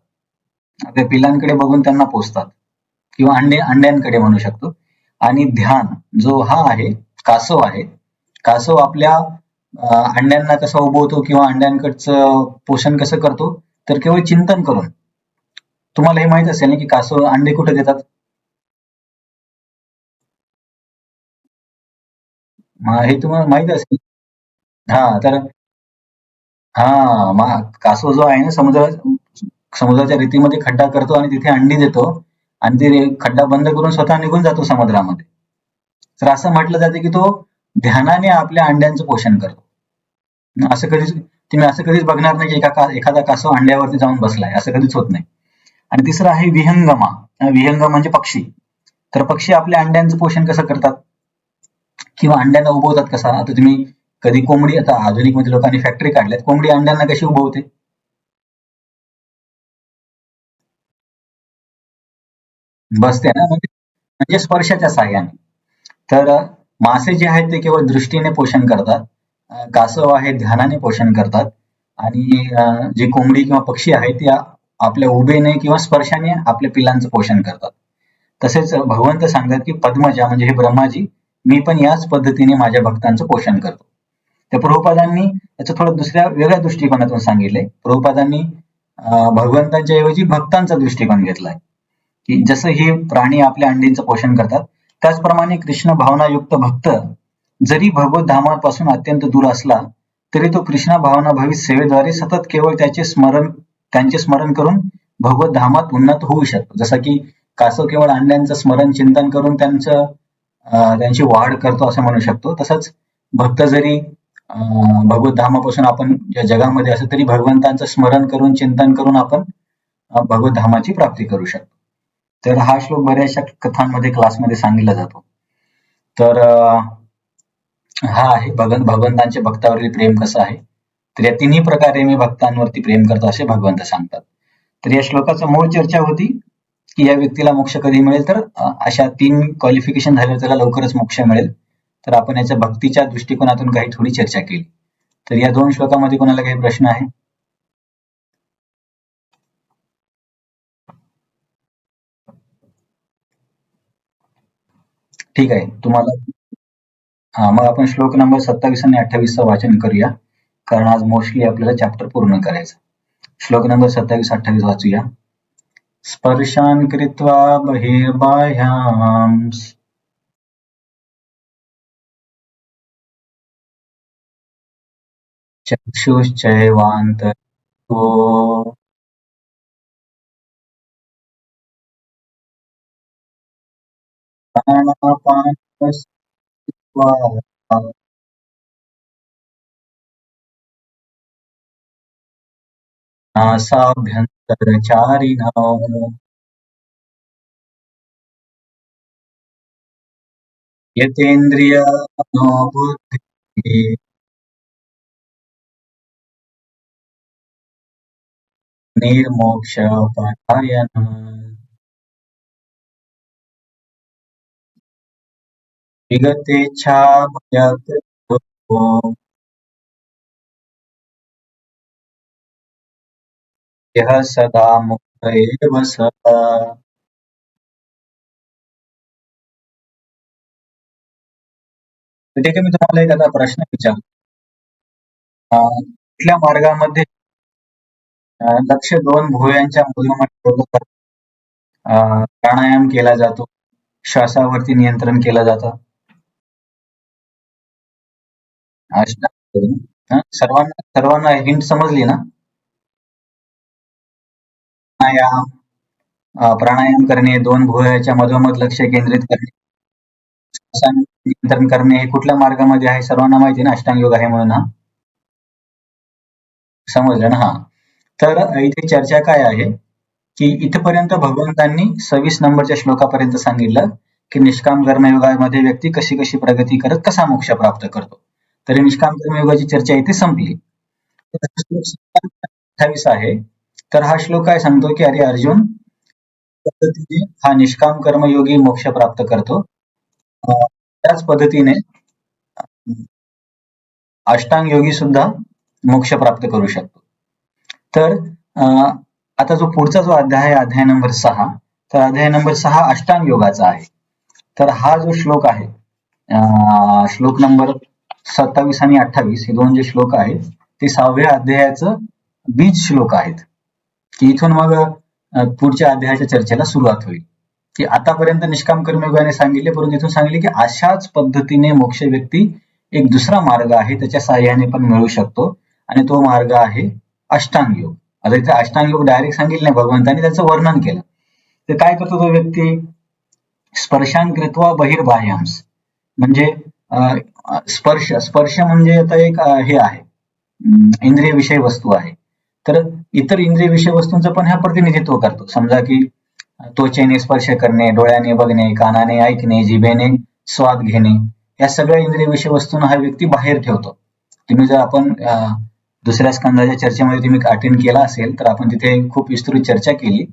आपल्या पिल्लांकडे बघून त्यांना पोसतात, किंवा अंड्यांकडे म्हणू शकतो. आणि ध्यान जो हा आहे, कासव आहे, कासव आपल्या अंड्यांना कसं उभवतो किंवा अंड्यांकडचं पोषण कसं करतो, तर केवळ चिंतन करून. तुम्हाला हे माहित असेल ना, की कासव अंडे कुठे देतात? हे तुम्हाला माहित असेल. हा तर कासव जो आहे ना, समुद्राच्या रेतीमध्ये खड्डा करतो आणि तिथे अंडी देतो, आणि ते खड्डा बंद करून स्वतः निघून जातो समुद्रामध्ये. तर असं म्हटलं जाते, की तो ध्यानाने आपल्या अंड्यांचं पोषण करतो. असं कधी तुम्ही असं कधीच बघणार नाही की एखादा कासव अंड्यावरती जाऊन बसलाय, असं कधीच होत नाही. आणि तिसरं आहे विहंगमा. विहंगम म्हणजे पक्षी. तर पक्षी आपल्या अंड्यांचं पोषण कसं करतात किंवा अंड्यांना उबवतात कसं? आता तुम्ही कधी कोंबडी, आता आधुनिक मध्ये लोकांनी फॅक्टरी काढल्यात, कोंबडी अंड्यांना कशी उबवते? बसते ना, म्हणजे स्पर्शाच्या साहाय्याने. तर मासे जे आहेत ते केवळ दृष्टीने पोषण करतात. कासव आहे ध्यानाने पोषण करतात. आणि जे कोंबडी किंवा पक्षी आहेत ते आपल्या उभेने किंवा स्पर्शाने आपल्या पिलांचं पोषण करतात. तसेच भगवंत सांगतात की पद्मजा म्हणजे हे ब्रह्माजी, मी पण याच पद्धतीने माझ्या भक्तांचं पोषण करतो. तर प्रभुपादांनी याचं थोडं दुसऱ्या वेगळ्या दृष्टिकोनातून सांगितलंय. प्रभुपादांनी भगवंतांच्या ऐवजी भक्तांचा दृष्टिकोन घेतलाय, की जसं हे प्राणी आपल्या अंडींचं पोषण करतात, त्याचप्रमाणे कृष्ण भावनायुक्त भक्त जरी भगवत धामापासून अत्यंत दूर असला तरी तो कृष्ण भावनाभावी सेवेद्वारे सतत केवळ त्यांचे स्मरण करून भगवत धामात उन्नत होऊ शकतो. जसं की कासव केवळ अंड्यांचं स्मरण चिंतन करून त्यांची वाढ करतो असं म्हणू शकतो. तसंच भक्त जरी भगवत धामापासून आपण या जगामध्ये असं तरी भगवंतांचं स्मरण करून चिंतन करून आपण भगवत धामाची प्राप्ती करू शकतो. तर हा श्लोक बऱ्याचशा कथांमध्ये क्लासमध्ये सांगितला जातो. तर हा आहे भगवंतांचे भक्तावरील प्रेम कसं आहे. तर या तिन्ही प्रकारे मी भक्तांवरती प्रेम करतो असे भगवंत सांगतात. तर या श्लोकाचं मूळ चर्चा होती की या व्यक्तीला मोक्ष कधी मिळेल, तर अशा 3 क्वालिफिकेशन झाल्यावर त्याला लवकरच मोक्ष मिळेल. तर आपण याच्या भक्तीच्या दृष्टिकोनातून काही थोडी चर्चा केली. तर या 2 श्लोकामध्ये कोणाला काही प्रश्न आहे? ठीक आहे. मग आपण श्लोक नंबर 27 आणि 28 वाचन करूया, कारण आज मोस्टली आपल्याला चॅप्टर पूर्ण करायचं. श्लोक नंबर 27-28 वाचूया. स्पर्शान् कृत्वा बहिर्बाह्यां चक्षुश्चैवान्तरो प्राणापानसमानो नासाभ्यन्तरचारिणौ यतेन्द्रियमनोबुद्धिः निर्मोक्षपरायणः विगतेच्छाभयकृतो यः सदा मुक्त एव सः. तर ठीक आहे, मी तुम्हाला एक आता प्रश्न विचारतो. कुठल्या मार्गामध्ये लक्ष 2 भुवयांच्या मधोमध ठेवलं तर प्राणायाम केला जातो, श्वासावरती नियंत्रण केलं जातं? अष्टांग योग. सर्वांना सर्वांना हिंट समजली ना? प्राणायाम प्राणायाम करणे, 2 भुवयाच्या मधोमध लक्ष केंद्रित करणे, श्वासावर नियंत्रण करणे, हे कुठल्या मार्गामध्ये आहे? सर्वांना माहिती आहे ना अष्टांग योग आहे म्हणून. समजलं ना? तर इथे चर्चा काय आहे की इथपर्यंत भगवंतांनी 26 नंबरच्या श्लोकापर्यंत सांगितलं की निष्काम कर्मयोगामध्ये व्यक्ती कशी कशी प्रगती करत कसा मोक्ष प्राप्त करतो. तर निष्काम कर्मयोगाची चर्चा इथे संपली. 28 आहे. तर हा श्लोक काय सांगतो की अरे अर्जुन, पद्धतीने हा निष्काम कर्मयोगी मोक्ष प्राप्त करतो. त्याच पद्धतीने अष्टांग योगी सुद्धा मोक्ष प्राप्त करू शकतो. तर आता पुढचा जो अध्याय आहे, अध्याय नंबर 6, तर अध्याय नंबर 6 अष्टांग योगाचा आहे. तर हा जो श्लोक आहे, श्लोक नंबर 27 आणि 28 हे 2 जे श्लोक आहेत ते 6व्या अध्यायाचं बीज श्लोक आहेत, की इथून मग पुढच्या अध्यायाच्या चर्चेला सुरुवात होईल. की आतापर्यंत निष्काम कर्मयोगाने सांगितले, परंतु इथून सांगितले की अशाच पद्धतीने मोक्ष व्यक्ती एक दुसरा मार्ग आहे त्याच्या साहाय्याने पण मिळू शकतो, आणि तो मार्ग आहे अष्टांग योग. आता इथे अष्टांग योग डायरेक्ट सांगितले नाही भगवंतांनी, त्याचं वर्णन केलं. तर काय करतो तो व्यक्ती? स्पर्शान कृत्वा बहिर्बाह्यांस, म्हणजे स्पर्श म्हणजे आता एक हे आहे इंद्रिय विषय वस्तू आहे. तर इतर इंद्रिय विषय वस्तूंचं पण हा प्रतिनिधित्व करतो. समजा की त्वचेने स्पर्श करणे, डोळ्याने बघणे, कानाने ऐकणे, जिभेने स्वाद घेणे, या सगळ्या इंद्रिय विषय वस्तूंना हा व्यक्ती बाहेर ठेवतो. तुम्ही जर आपण दुसऱ्या स्कंदाच्या चर्चेमध्ये तुम्ही अटेंड केला असेल तर आपण तिथे खूप विस्तृत चर्चा केली.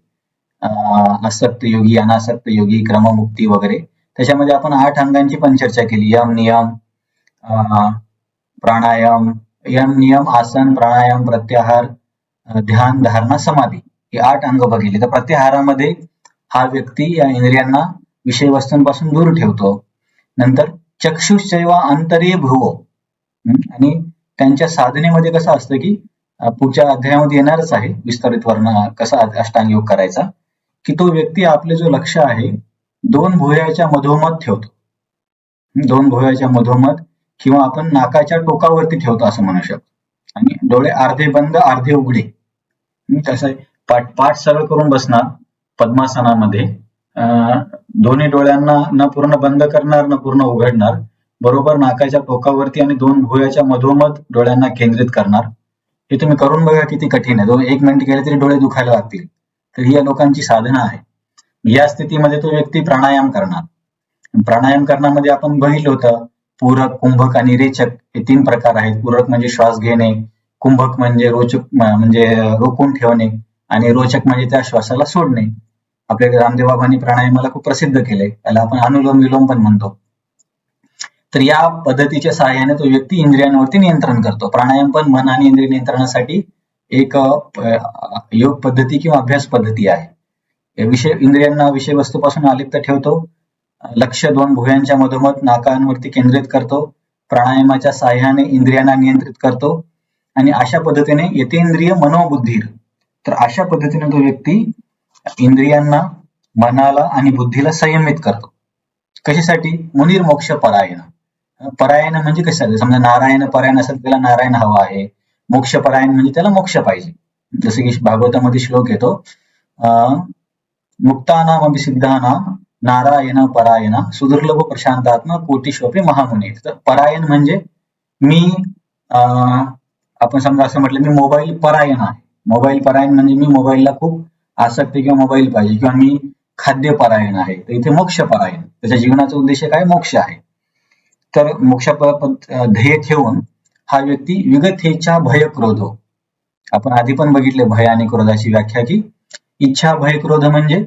आसक्त योगी, अनासक्त योगी, क्रममुक्ती वगैरे. त्याच्यामध्ये आपण 8 अंगांची पण चर्चा केली. यम, नियम, प्राणायाम, यम, नियम, आसन, प्राणायाम, प्रत्याहार, ध्यान, धारणा, समाधी, हे 8 अंग बघितले. तर प्रत्याहारामध्ये हा व्यक्ती या इंद्रियांना विषय वस्तूंपासून दूर ठेवतो. नंतर चक्षुश्चैव अंतरे भ्रुवो, आणि त्यांच्या साधनेमध्ये कसं असतं की पुढच्या अध्यायामध्ये येणारच आहे विस्तारित वर्ण कसा अष्टांग योग करायचा, की तो व्यक्ती आपले जो लक्ष आहे 2 भुवयाच्या मधोमध ठेवतो. 2 भुवयाच्या मधोमध किंवा आपण नाकाच्या टोकावरती ठेवतो असं म्हणू शकतो. आणि डोळे अर्धे बंद अर्धे उघडे. कसं आहे, पाठ सरळ करून बसणार पद्मासनामध्ये, दोन्ही डोळ्यांना न पूर्ण बंद करणार न पूर्ण उघडणार, बरोबर नाकाच्या टोकावरती आणि 2 भुवयाच्या मधोमध डोळ्यांना केंद्रित करणार. हे तुम्ही करून बघा किती कठीण आहे. 1 मिनिट केले तरी डोळे दुखायला लागतील. तर ही या लोकांची साधना आहे. या स्थितीमध्ये तो व्यक्ती प्राणायाम करणार. प्राणायाम करण्यामध्ये आपण बघितलं होतं पूरक, कुंभक आणि रेचक हे 3 प्रकार आहेत. पूरक म्हणजे श्वास घेणे, कुंभक म्हणजे म्हणजे रोखून ठेवणे, आणि रोचक म्हणजे त्या श्वासाला सोडणे. आपल्याकडे रामदेव बाबांनी प्राणायामाला खूप प्रसिद्ध केले, त्याला आपण अनुलोम विलोम पण म्हणतो. तर या पद्धतीच्या सहाय्याने तो व्यक्ती इंद्रियांवरती नियंत्रण करतो. प्राणायाम पण मन आणि इंद्रिय नियंत्रणासाठी एक योग पद्धती किंवा अभ्यास पद्धती आहे. इंद्रियांना विषय वस्तूपासून अलिप्त ठेवतो, लक्ष 2 भुवयांच्या मधोमध नाकांवरती केंद्रित करतो, प्राणायामाच्या सहाय्याने इंद्रियांना नियंत्रित करतो, आणि अशा पद्धतीने यतेंद्रिय मनोबुद्धीर. तर अशा पद्धतीने तो व्यक्ती इंद्रियांना, मनाला आणि बुद्धीला संयमित करतो. कशासाठी? मुनीर मोक्ष परायण. परायण म्हणजे कशासाठी? समजा नारायण परायण असेल त्याला नारायण हवा आहे, मोक्ष परायण म्हणजे त्याला मोक्ष पाहिजे. जसं की भागवतामध्ये श्लोक येतो, मुक्तानाम अभिसिद्धानाम नारायण परायण सुदुर्लभ प्रशांतात्मा कोटीश्वपी महामुनी. तर परायण म्हणजे मी आपण समजा असं म्हटलं मी मोबाईल परायण आहे. मोबाईल परायण म्हणजे मी मोबाईलला खूप आसक्ती किंवा मोबाईल पाहिजे, किंवा मी खाद्य परायण आहे. तर इथे मोक्ष परायण, त्याच्या जीवनाचा उद्देश काय? मोक्ष आहे. तर मोक्ष ध्येय ठेवून हा व्यक्ती विगतेच्छा भय क्रोधो. आपण आधी पण बघितले भय आणि क्रोधाची व्याख्या, की इच्छा भय क्रोध म्हणजे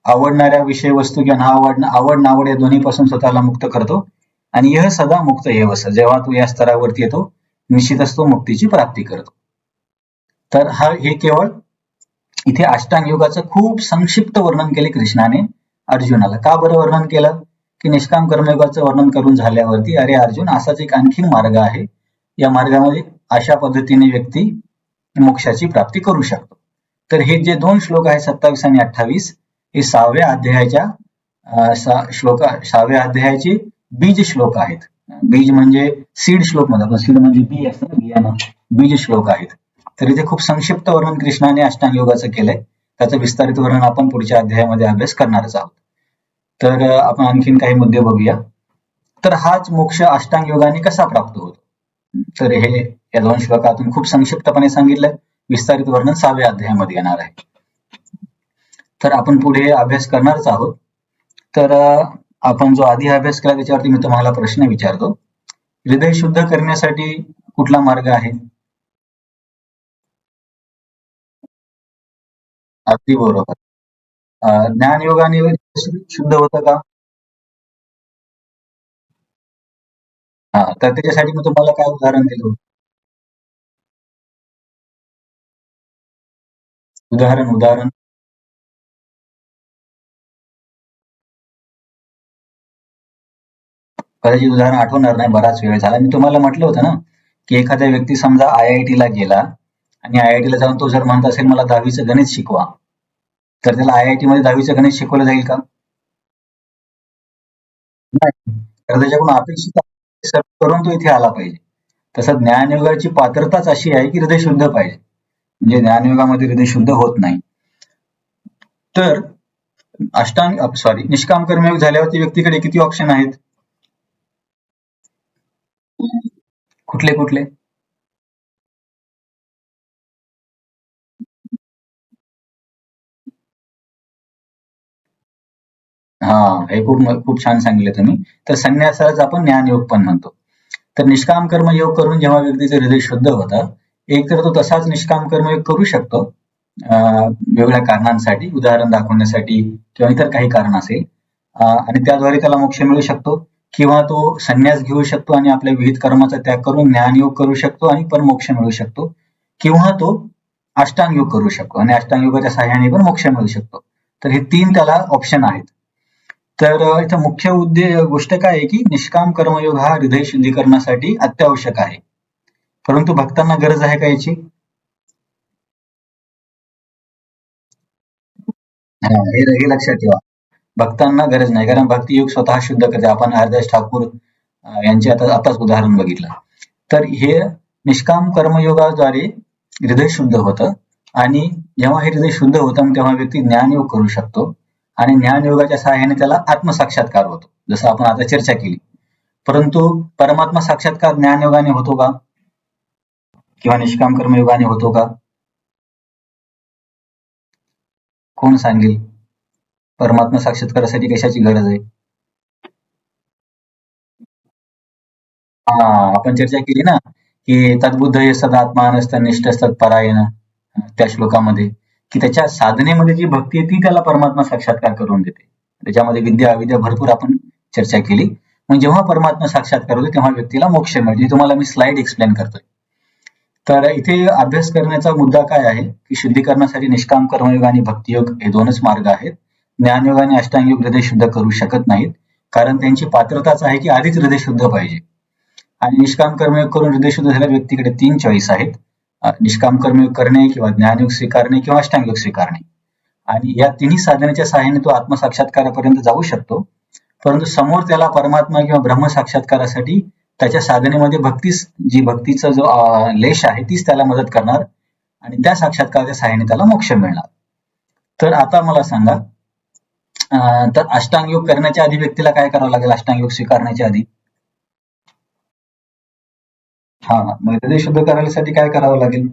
आवडणाऱ्या विषय वस्तू किंवा आवड नावड या दोन्ही पासून स्वतःला मुक्त करतो, आणि यह सदा मुक्त एवस. जेव्हा तू या स्तरावरती येतो निश्चितच तो मुक्तीची प्राप्ती करतो. तर हे केवळ इथे अष्टांग योगाचं खूप संक्षिप्त वर्णन केले कृष्णाने अर्जुनाला. का बरं वर्णन केलं? की निष्काम कर्मयोगाचं वर्णन करून झाल्यावरती अरे अर्जुन, असाच एक आणखीन मार्ग आहे, या मार्गामध्ये अशा पद्धतीने व्यक्ती मोक्षाची प्राप्ती करू शकतो. तर हे जे 2 श्लोक आहेत 27 आणि 28 हे 6व्या अध्यायाच्या 6व्या अध्यायाचे बीज श्लोक आहेत. बीज म्हणजे सीड श्लोक म्हणतात, सीड म्हणजे बी असतं ना, बियाणं, बीज श्लोक आहेत. तर इथे खूप संक्षिप्त वर्णन कृष्णाने अष्टांग योगाचं केलंय. त्याचं विस्तारित वर्णन आपण पुढच्या अध्यायामध्ये अभ्यास करणारच आहोत. तर आपण आणखीन काही मुद्दे बघूया. तर हाच मोक्ष अष्टांग योगाने कसा प्राप्त होतो? तर हे या 2 श्लोकातून खूप संक्षिप्तपणे सांगितलंय. विस्तारित वर्णन 6व्या अध्यायामध्ये येणार आहे. तर आपण पुढे अभ्यास करणारच आहोत. तर आपण जो आधी अभ्यास केला त्याच्यावरती मी तुम्हाला प्रश्न विचारतो. हृदय शुद्ध करण्यासाठी कुठला मार्ग आहे? अगदी बरोबर. ज्ञानयोगाने शुद्ध होतं का? तर त्याच्यासाठी मी तुम्हाला काय उदाहरण दिलं? उदाहरण कदाचित उदाहरण आठवणार नाही, बराच वेळ झाला. मी तुम्हाला म्हटलं होतं ना, की एखाद्या व्यक्ती समजा IIT ला गेला आणि IIT ला जाऊन तो जर म्हणत असेल मला 10वीचं गणित शिकवा, तर त्याला IIT मध्ये 10वीचं गणित शिकवलं जाईल का? नाही. तर त्याच्याकडून अपेक्षित करून तो इथे आला पाहिजे. तसं ज्ञानयोगाची पात्रताच अशी आहे की हृदय शुद्ध पाहिजे, म्हणजे ज्ञानयोगामध्ये हृदय शुद्ध होत नाही. तर निष्काम कर्मयोग झाल्यावरती व्यक्तीकडे किती ऑप्शन आहेत? कुठले कुठले? हे खूप खूप छान सांगितलं तुम्ही. तर संन्यासालाच आपण ज्ञानयोग पण म्हणतो. तर निष्काम कर्मयोग करून जेव्हा व्यक्तीचं हृदय शुद्ध होतं, एक तर तो तसाच निष्काम कर्मयोग करू शकतो वेगवेगळ्या कारणांसाठी, उदाहरण दाखवण्यासाठी किंवा इतर काही कारण असेल, आणि त्याद्वारे त्याला मोक्ष मिळू शकतो, किंवा तो संन्यास घेऊ शकतो आणि आपल्या विहित कर्माचा त्याग करून ज्ञानयोग करू शकतो आणि पण मोक्ष मिळू शकतो, किंवा तो अष्टांग योग करू शकतो आणि अष्टांग योगाच्या सहाय्याने पण मोक्ष मिळू शकतो. तर हे 3 त्याला ऑप्शन आहेत. तर इथं मुख्य गोष्ट काय आहे की निष्काम कर्मयोग हा हृदय शुद्धीकरणासाठी अत्यावश्यक आहे. परंतु भक्तांना गरज आहे का याची? हे लक्षात ठेवा. भक्तांना गरज नाही, कारण भक्ती योग स्वतः शुद्ध करते. आपण हरदास ठाकूर यांचे आताच उदाहरण बघितलं. तर हे निष्काम कर्मयोगाद्वारे हृदय शुद्ध होतं, आणि जेव्हा हे हृदय शुद्ध होतं तेव्हा व्यक्ती ज्ञानयोग करू शकतो, आणि ज्ञानयोगाच्या सहाय्याने त्याला आत्मसाक्षात्कार होतो, जसं आपण आता चर्चा केली. परंतु परमात्मा साक्षात्कार ज्ञानयोगाने होतो का, किंवा निष्काम कर्मयोगाने होतो का? कोण सांगेल? परमात्मा साक्षात्कारासाठी कशाची गरज आहे? आपण चर्चा केली ना, की तद्बुद्ध सदात्मान निष्ठ परायण, त्या श्लोकामध्ये, की त्याच्या साधनेमध्ये जी भक्ती आहे ती त्याला परमात्मा साक्षात्कार करून देते. त्याच्यामध्ये विद्या अविद्या भरपूर आपण चर्चा केली. मग जेव्हा परमात्मा साक्षात्कार होते तेव्हा व्यक्तीला मोक्ष मिळते. तुम्हाला मी स्लाइड एक्सप्लेन करतोय. तर इथे अभ्यास करण्याचा मुद्दा काय आहे, की शुद्धीकरणासाठी निष्काम कर्मयोग आणि भक्तियोग हे दोनच मार्ग आहेत. ज्ञानयोग आणि अष्टांगयोग हृदय शुद्ध करू शकत नाहीत, कारण त्यांची पात्रताच आहे की आधीच हृदय शुद्ध पाहिजे. आणि निष्काम कर्मयोग करून हृदय शुद्ध झालेल्या व्यक्तीकडे 3 चॉईस आहेत. निष्काम कर्मयोग करणे, किंवा ज्ञानयोग स्वीकारणे, किंवा अष्टांगयोग स्वीकारणे. आणि या तिन्ही साधनेच्या सहाय्याने तो आत्मसाक्षात्कारापर्यंत जाऊ शकतो. परंतु समोर त्याला परमात्मा किंवा ब्रह्म साक्षात्कारासाठी त्याच्या साधनेमध्ये जी भक्तीचा जो लेश आहे तीच त्याला मदत करणार, आणि त्या साक्षात्काराच्या सहाय्याने त्याला मोक्ष मिळणार. तर आता मला सांगा, तर अष्टांग योग करण्याच्या आधी व्यक्तीला काय करावं लागेल? अष्टांग योग स्वीकारण्याच्या आधी मग हृदय शुद्ध करण्यासाठी काय करावं लागेल?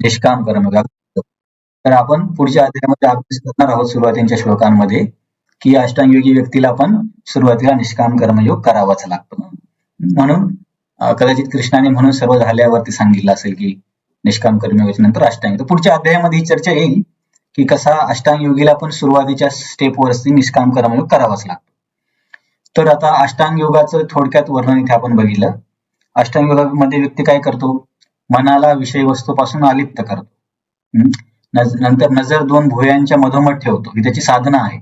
निष्काम कर्म. तर आपण पुढच्या अध्यायामध्ये अभ्यास करणार आहोत सुरुवातीच्या श्लोकांमध्ये, की अष्टांगयोगी व्यक्तीला आपण सुरुवातीला निष्काम कर्मयोग करावाच लागतो. म्हणून कदाचित कृष्णाने म्हणून सर्व झाल्यावरती सांगितलं असेल की निष्काम कर्मयोगाच्या नंतर अष्टांग. तर पुढच्या अध्यायामध्ये ही चर्चा येईल की कसा अष्टांग योगीला पण सुरुवातीच्या स्टेपवरती निष्काम कर्मयोग करावाच लागतो. तर आता अष्टांग योगाचं थोडक्यात वर्णन इथे आपण बघितलं. अष्टांग योगामध्ये व्यक्ती काय करतो? मनाला विषय वस्तूपासून अलिप्त करतो. नंतर नजर 2 भुयांच्या मधोमध ठेवतो, ही त्याची साधना आहे.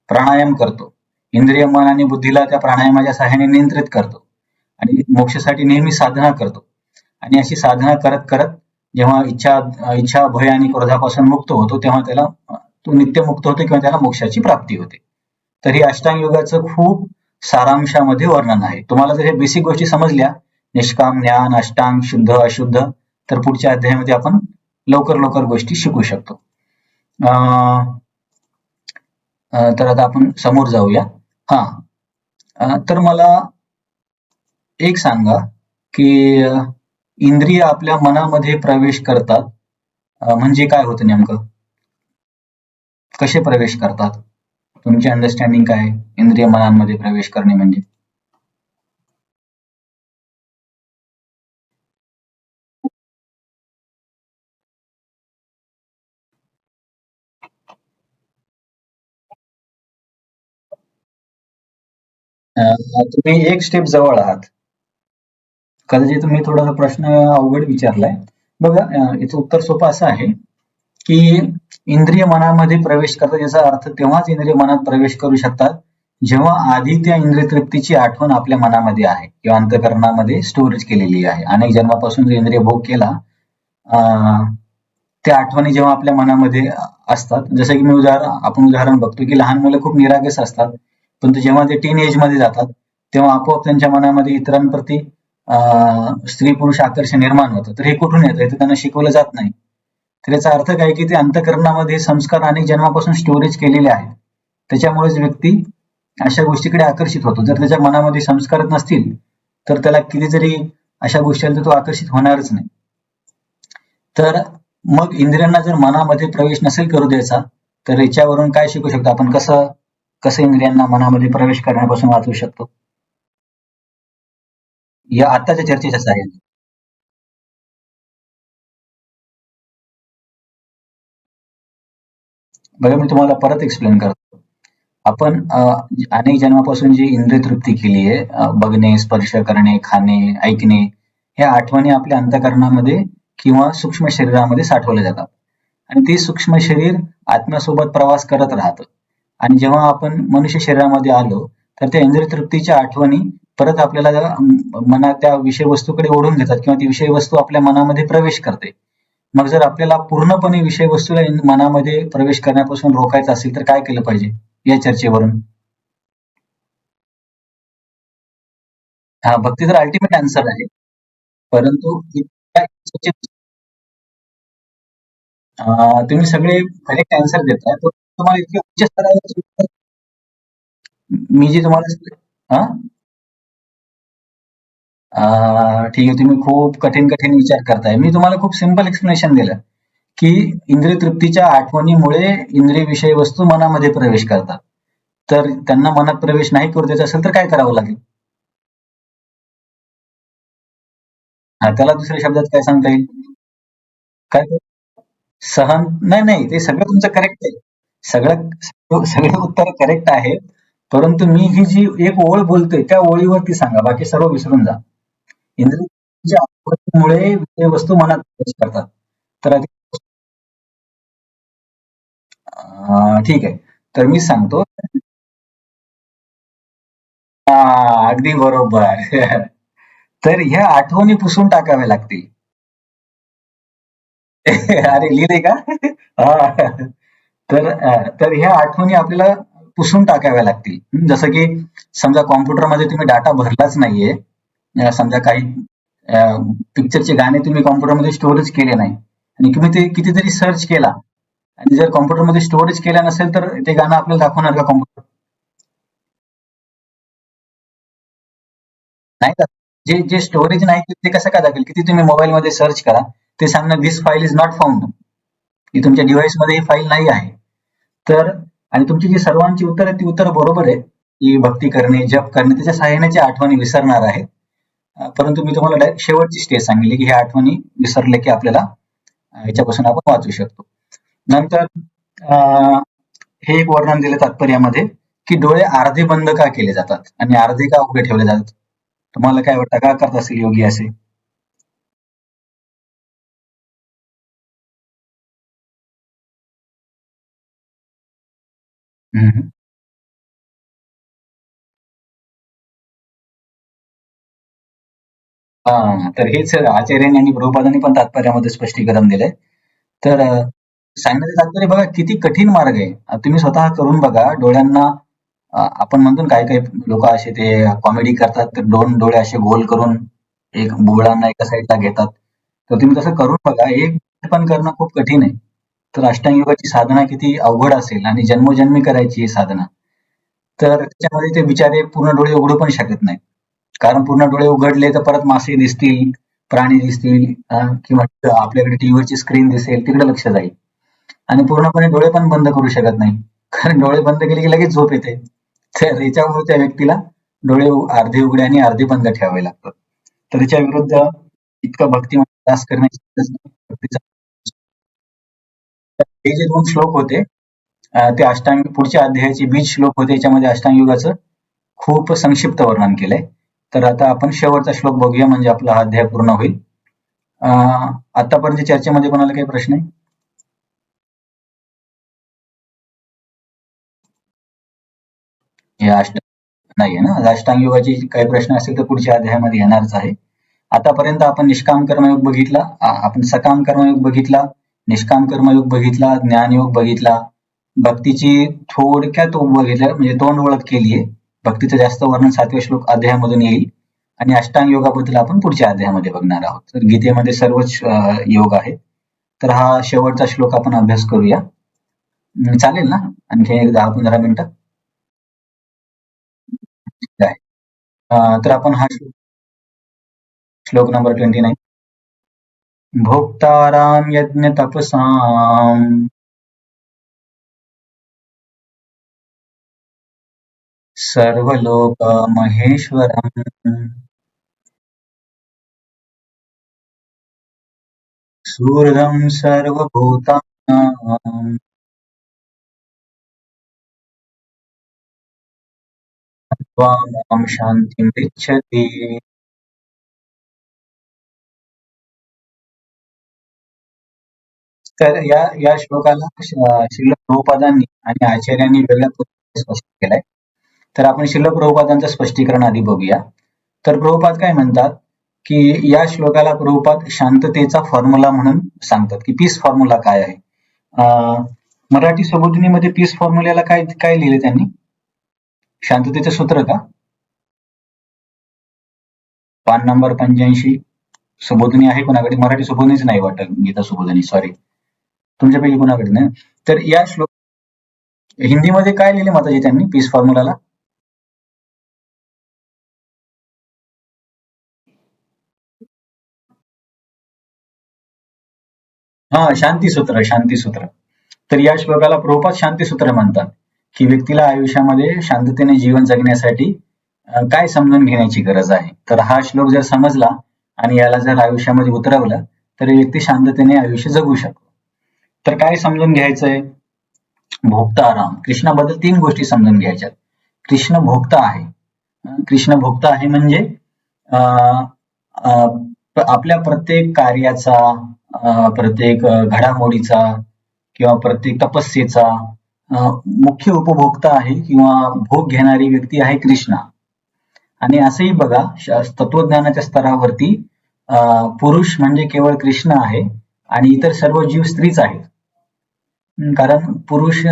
प्राणायाम करतो, इंद्रिय मन आणि बुद्धीला त्या प्राणायामाच्या सहाय्याने नियंत्रित करतो, आणि मोक्षासाठी नेहमी साधना करतो. आणि अशी साधना करत करत जेव्हा इच्छा भय आणि क्रोधापासून मुक्त होतो तेव्हा त्याला तो नित्य मुक्त होतो, किंवा त्याला मोक्षाची प्राप्ती होते. तर हे अष्टांग योगाचं खूप सारांशामध्ये वर्णन आहे. तुम्हाला जर हे बेसिक गोष्टी समजल्या, निष्काम, ज्ञान, अष्टांग, शुद्ध, अशुद्ध, तर पुढच्या अध्यायामध्ये आपण लवकर गोष्टी शिकू शकतो. तर आता आपण समोर जाऊया. तर मला एक सांगा, की इंद्रिय आपल्या मनामध्ये प्रवेश करतात म्हणजे काय होतं नेमकं? कसे प्रवेश करतात? तुमची अंडरस्टँडिंग काय आहे इंद्रिय मनांमध्ये प्रवेश करणे म्हणजे? तुम्ही एक स्टेप जवळ आहात. कदाचित तुम्ही थोडासा प्रश्न अवघड विचारलाय. बघा, याचं उत्तर सोपं असं आहे, की इंद्रिय मनामध्ये प्रवेश करतात याचा अर्थ तेव्हाच इंद्रिय मनात प्रवेश करू शकतात जेव्हा आधी त्या इंद्रिय तृप्तीची आठवण आपल्या मनामध्ये आहे किंवा अंतःकरणामध्ये स्टोरेज केलेली आहे. अनेक जन्मापासून जो इंद्रिय भोग केला, त्या आठवणी जेव्हा आपल्या मनामध्ये असतात, जसं की आपण उदाहरण बघतो की लहान मुलं खूप निरागस असतात, पण जेव्हा ते टीन एज मध्ये जातात तेव्हा आपोआप त्यांच्या मनामध्ये इतरांप्रती स्त्री पुरुष आकर्षण निर्माण होतं. तर हे कुठून येतं? हे त्यांना शिकवलं जात नाही. तर याचा अर्थ काय, की ते अंतःकरणामध्ये संस्कार अनेक जन्मापासून स्टोरेज केलेले आहेत. त्याच्यामुळेच व्यक्ती अशा गोष्टीकडे आकर्षित होतो. जर त्याच्या मनामध्ये संस्कारच नसतील तर त्याला किती जरी अशा गोष्टी तो आकर्षित होणारच नाही. तर मग इंद्रियांना जर मनामध्ये प्रवेश नसेल करू द्यायचा, तर याच्यावरून काय शिकू शकतो आपण, कसं कसं इंद्रियांना मनामध्ये प्रवेश करण्यापासून वाचवू शकतो या आत्ताच्या चर्चेच्या सहाय्याने. बघा मी तुम्हाला परत एक्सप्लेन करतो. आपण अनेक जन्मापासून जी इंद्रिय तृप्ती केली आहे, बघणे, स्पर्श करणे, खाणे, ऐकणे, ह्या आठवणी आपल्या अंतःकरणामध्ये किंवा सूक्ष्म शरीरामध्ये साठवल्या जातात आणि ते सूक्ष्म शरीर आत्म्यासोबत प्रवास करत राहतं आणि जेव्हा आपण मनुष्य शरीरामध्ये आलो तर त्या इंद्रिय तृप्तीच्या आठवणी परत आपल्याला मनात त्या विषय वस्तूकडे ओढून घेतात किंवा ती विषय वस्तू आपल्या मनामध्ये प्रवेश करते. मग जर आपल्याला पूर्णपणे विषय वस्तूला मनामध्ये प्रवेश करण्यापासून रोखायचं असेल तर काय केलं पाहिजे या चर्चेवरून? हा, भक्ती तर अल्टिमेट आन्सर आहे. परंतु इतक्या तुम्ही सगळे करेक्ट आन्सर देताय, पण तुम्हाला इतके उच्च स्तरावरचे उत्तर मी जे तुम्हाला हा ठीक आहे, तुम्ही खूप कठीण कठीण विचार करताय. मी तुम्हाला खूप सिंपल एक्सप्लेनेशन दिलं की इंद्रिय तृप्तीच्या आठवणीमुळे इंद्रिय विषय वस्तू मनामध्ये प्रवेश करतात. तर त्यांना मनात प्रवेश नाही करू द्यायचा असेल तर काय करावं लागेल? हा, त्याला दुसऱ्या शब्दात काय सांगता येईल? काय ते? सहन नाही, नाही. ते सगळं तुमचं करेक्ट आहे. सगळे उत्तर करेक्ट आहे. परंतु मी ही जी एक ओळ बोलतोय त्या ओळीवरती सांगा. बाकी सर्व विसरून जा. इंद्रियाच्या आठवणीमुळे विषय वस्तू मनात प्रवेश करतात. तर ठीक आहे. तर मी सांगतो. अगदी बरोबर. तर ह्या आठवणी पुसून टाकाव्या लागतील. अरे लिहिलंय का? हां. तर ह्या आठवणी आपल्याला पुसून टाकाव्या लागतील. जसं की समजा कॉम्प्युटरमध्ये तुम्ही डाटा भरलाच नाहीये. समजा काही पिक्चरचे गाणे तुम्ही कॉम्प्युटरमध्ये स्टोरेज केले नाही आणि तुम्ही ते कितीतरी सर्च केला आणि जर कॉम्प्युटरमध्ये स्टोरेज केलं नसेल तर ते गाणं आपल्याला दाखवणार का कॉम्प्युटर? नाही का? जे जे स्टोरेज नाही ते कसं काय दाखवेल? किती तुम्ही मोबाईलमध्ये सर्च करा, ते सांगणार this file is not found. की तुमच्या डिव्हाइसमध्ये ही फाईल नाही आहे. तर आणि तुमची जी सर्वांची उत्तर आहेत ती उत्तरं बरोबर आहे, की भक्ती करणे, जप करणे त्याच्या सहाय्याने आठवणी विसरणार आहेत. परंतु मी तुम्हाला डायरेक्ट शेवटची स्टेज सांगितली, की ह्या आठवणी विसरल्या की आपल्याला याच्यापासून आपण वाचू शकतो. नंतर अ, हे एक वर्णन दिलं तात्पर्यामध्ये, की डोळे अर्धे बंद का केले जातात आणि अर्धे का उघडे ठेवले जातात? तुम्हाला काय वाटतं का करत असेल योगी असे? हं, तर हेच आचार्यांनी आणि प्रभुपादांनी पण तात्पर्यामध्ये स्पष्टीकरण दिलंय. तर सांगण्याचं तात्पर्य बघा किती कठीण मार्ग आहे. तुम्ही स्वतः करून बघा. डोळ्यांना आपण म्हणतो ना काही-काही लोकं असे ते कॉमेडी करतात. तर 2 डोळे असे गोल करून एक बुबुळांना एका साइडला घेतात. तर तुम्ही तसं करून बघा. एक पण करणं खूप कठीण आहे. तर अष्टांग योगाची साधना किती अवघड असेल आणि जन्मोजन्मी करायची ही साधना. तर त्याच्यामध्ये ते बिचारे पूर्ण डोळे उघडू पण शकत नाहीत. कारण पूर्ण डोळे उघडले तर परत मासे दिसतील, प्राणी दिसतील किंवा आपल्याकडे टीव्हीवरची स्क्रीन दिसेल, तिकडे लक्ष जाईल. आणि पूर्णपणे डोळे पण बंद करू शकत नाही. कारण डोळे बंद केले की लगेच झोप येते. तर याच्यामुळे त्या व्यक्तीला डोळे अर्धे उघडे आणि अर्धे बंद ठेवावे लागतात. तर याच्या विरुद्ध इतकं भक्तिमय दास करण्याची गरज नाही. हे जे 2 श्लोक होते ते अष्टांग पुढच्या अध्यायाचे बीज श्लोक होते. याच्यामध्ये अष्टांग योगाचं खूप संक्षिप्त वर्णन केलंय. तर आता आपण शेवटचा श्लोक बघूया म्हणजे आपला हा अध्याय पूर्ण होईल. आतापर्यंत चर्चेमध्ये कोणाला काही प्रश्न आहे? हे नाहीये ना? अष्टांग योगाचे काही प्रश्न असतील तर पुढच्या अध्यायामध्ये येणारच आहे. आतापर्यंत आपण निष्काम कर्मयोग बघितला, आपण सकाम कर्मयोग बघितला, निष्काम कर्मयोग बघितला, ज्ञानयोग बघितला, भक्तीची थोडक्यात बघितलं म्हणजे तोंड ओळख केलीये. भक्तीचं जास्त वर्णन 7व्या श्लोक अध्यायामधून येईल आणि अष्टांग योगाबद्दल आपण पुढच्या अध्यायामध्ये बघणार आहोत. तर गीतेमध्ये सर्वच योग आहेत. तर हा शेवटचा श्लोक आपण अभ्यास करूया. चालेल ना? आणखी एक 10-15 मिनिटं? ठीक आहे. तर आपण हा श्लोक नंबर 29. भोक्ताराम यज्ञ तपसाम सर्वलोक महेश्वरम् सूर्यं सर्वभूतानां त्वामां शान्तिमृच्छति. तर या श्लोकाला श्रील प्रभुपादांनी आणि आचार्यांनी वेगळ्या पद्धतीने स्पष्ट केलंय. तर आपण श्रील प्रभुपादांचं स्पष्टीकरण आधी बघूया. तर प्रभुपाद काय म्हणतात की या श्लोकाला प्रभुपाद शांततेचा फॉर्म्युला म्हणून सांगतात की पीस फॉर्म्युला काय आहे. मराठी सुबोधिनीमध्ये पीस फॉर्म्युल्याला काय काय लिहिले त्यांनी? शांततेचं सूत्र का? पान नंबर 85 सुबोधिनी आहे कोणाकडे? मराठी सुबोधिनीच नाही वाटत, गीता सुबोधिनी, सॉरी, तुमच्यापैकी कोणाकडे नाही. तर या श्लोक हिंदीमध्ये काय लिहिले माताजी त्यांनी पीस फॉर्म्युलाला? शांतीसूत्र, शांतीसूत्र. तर या श्लोकाला प्रभुपाद शांतीसूत्र म्हणतात की व्यक्तीला आयुष्यामध्ये शांततेने जीवन जगण्यासाठी काय समजून घेण्याची गरज आहे. तर हा श्लोक जर समजला आणि याला जर आयुष्यामध्ये उतरवलं तर व्यक्ती शांततेने आयुष्य जगू शकतो. तर काय समजून घ्यायचंय? भोक्ता आराम. कृष्णाबद्दल 3 गोष्टी समजून घ्यायच्यात. कृष्ण भोक्ता आहे. कृष्ण भोक्ता आहे म्हणजे आपल्या प्रत्येक कार्याचा, प्रत्येक घडामोडीचा किंवा प्रत्येक तपस्येचा मुख्य उपभोक्ता आहे किंवा भोग घेणारी व्यक्ती आहे कृष्णा. आणि असंही बघा, तत्वज्ञानाच्या स्तरावरती पुरुष म्हणजे केवळ कृष्ण आहे आणि इतर सर्व जीव स्त्रीच आहेत. कारण पुरुष,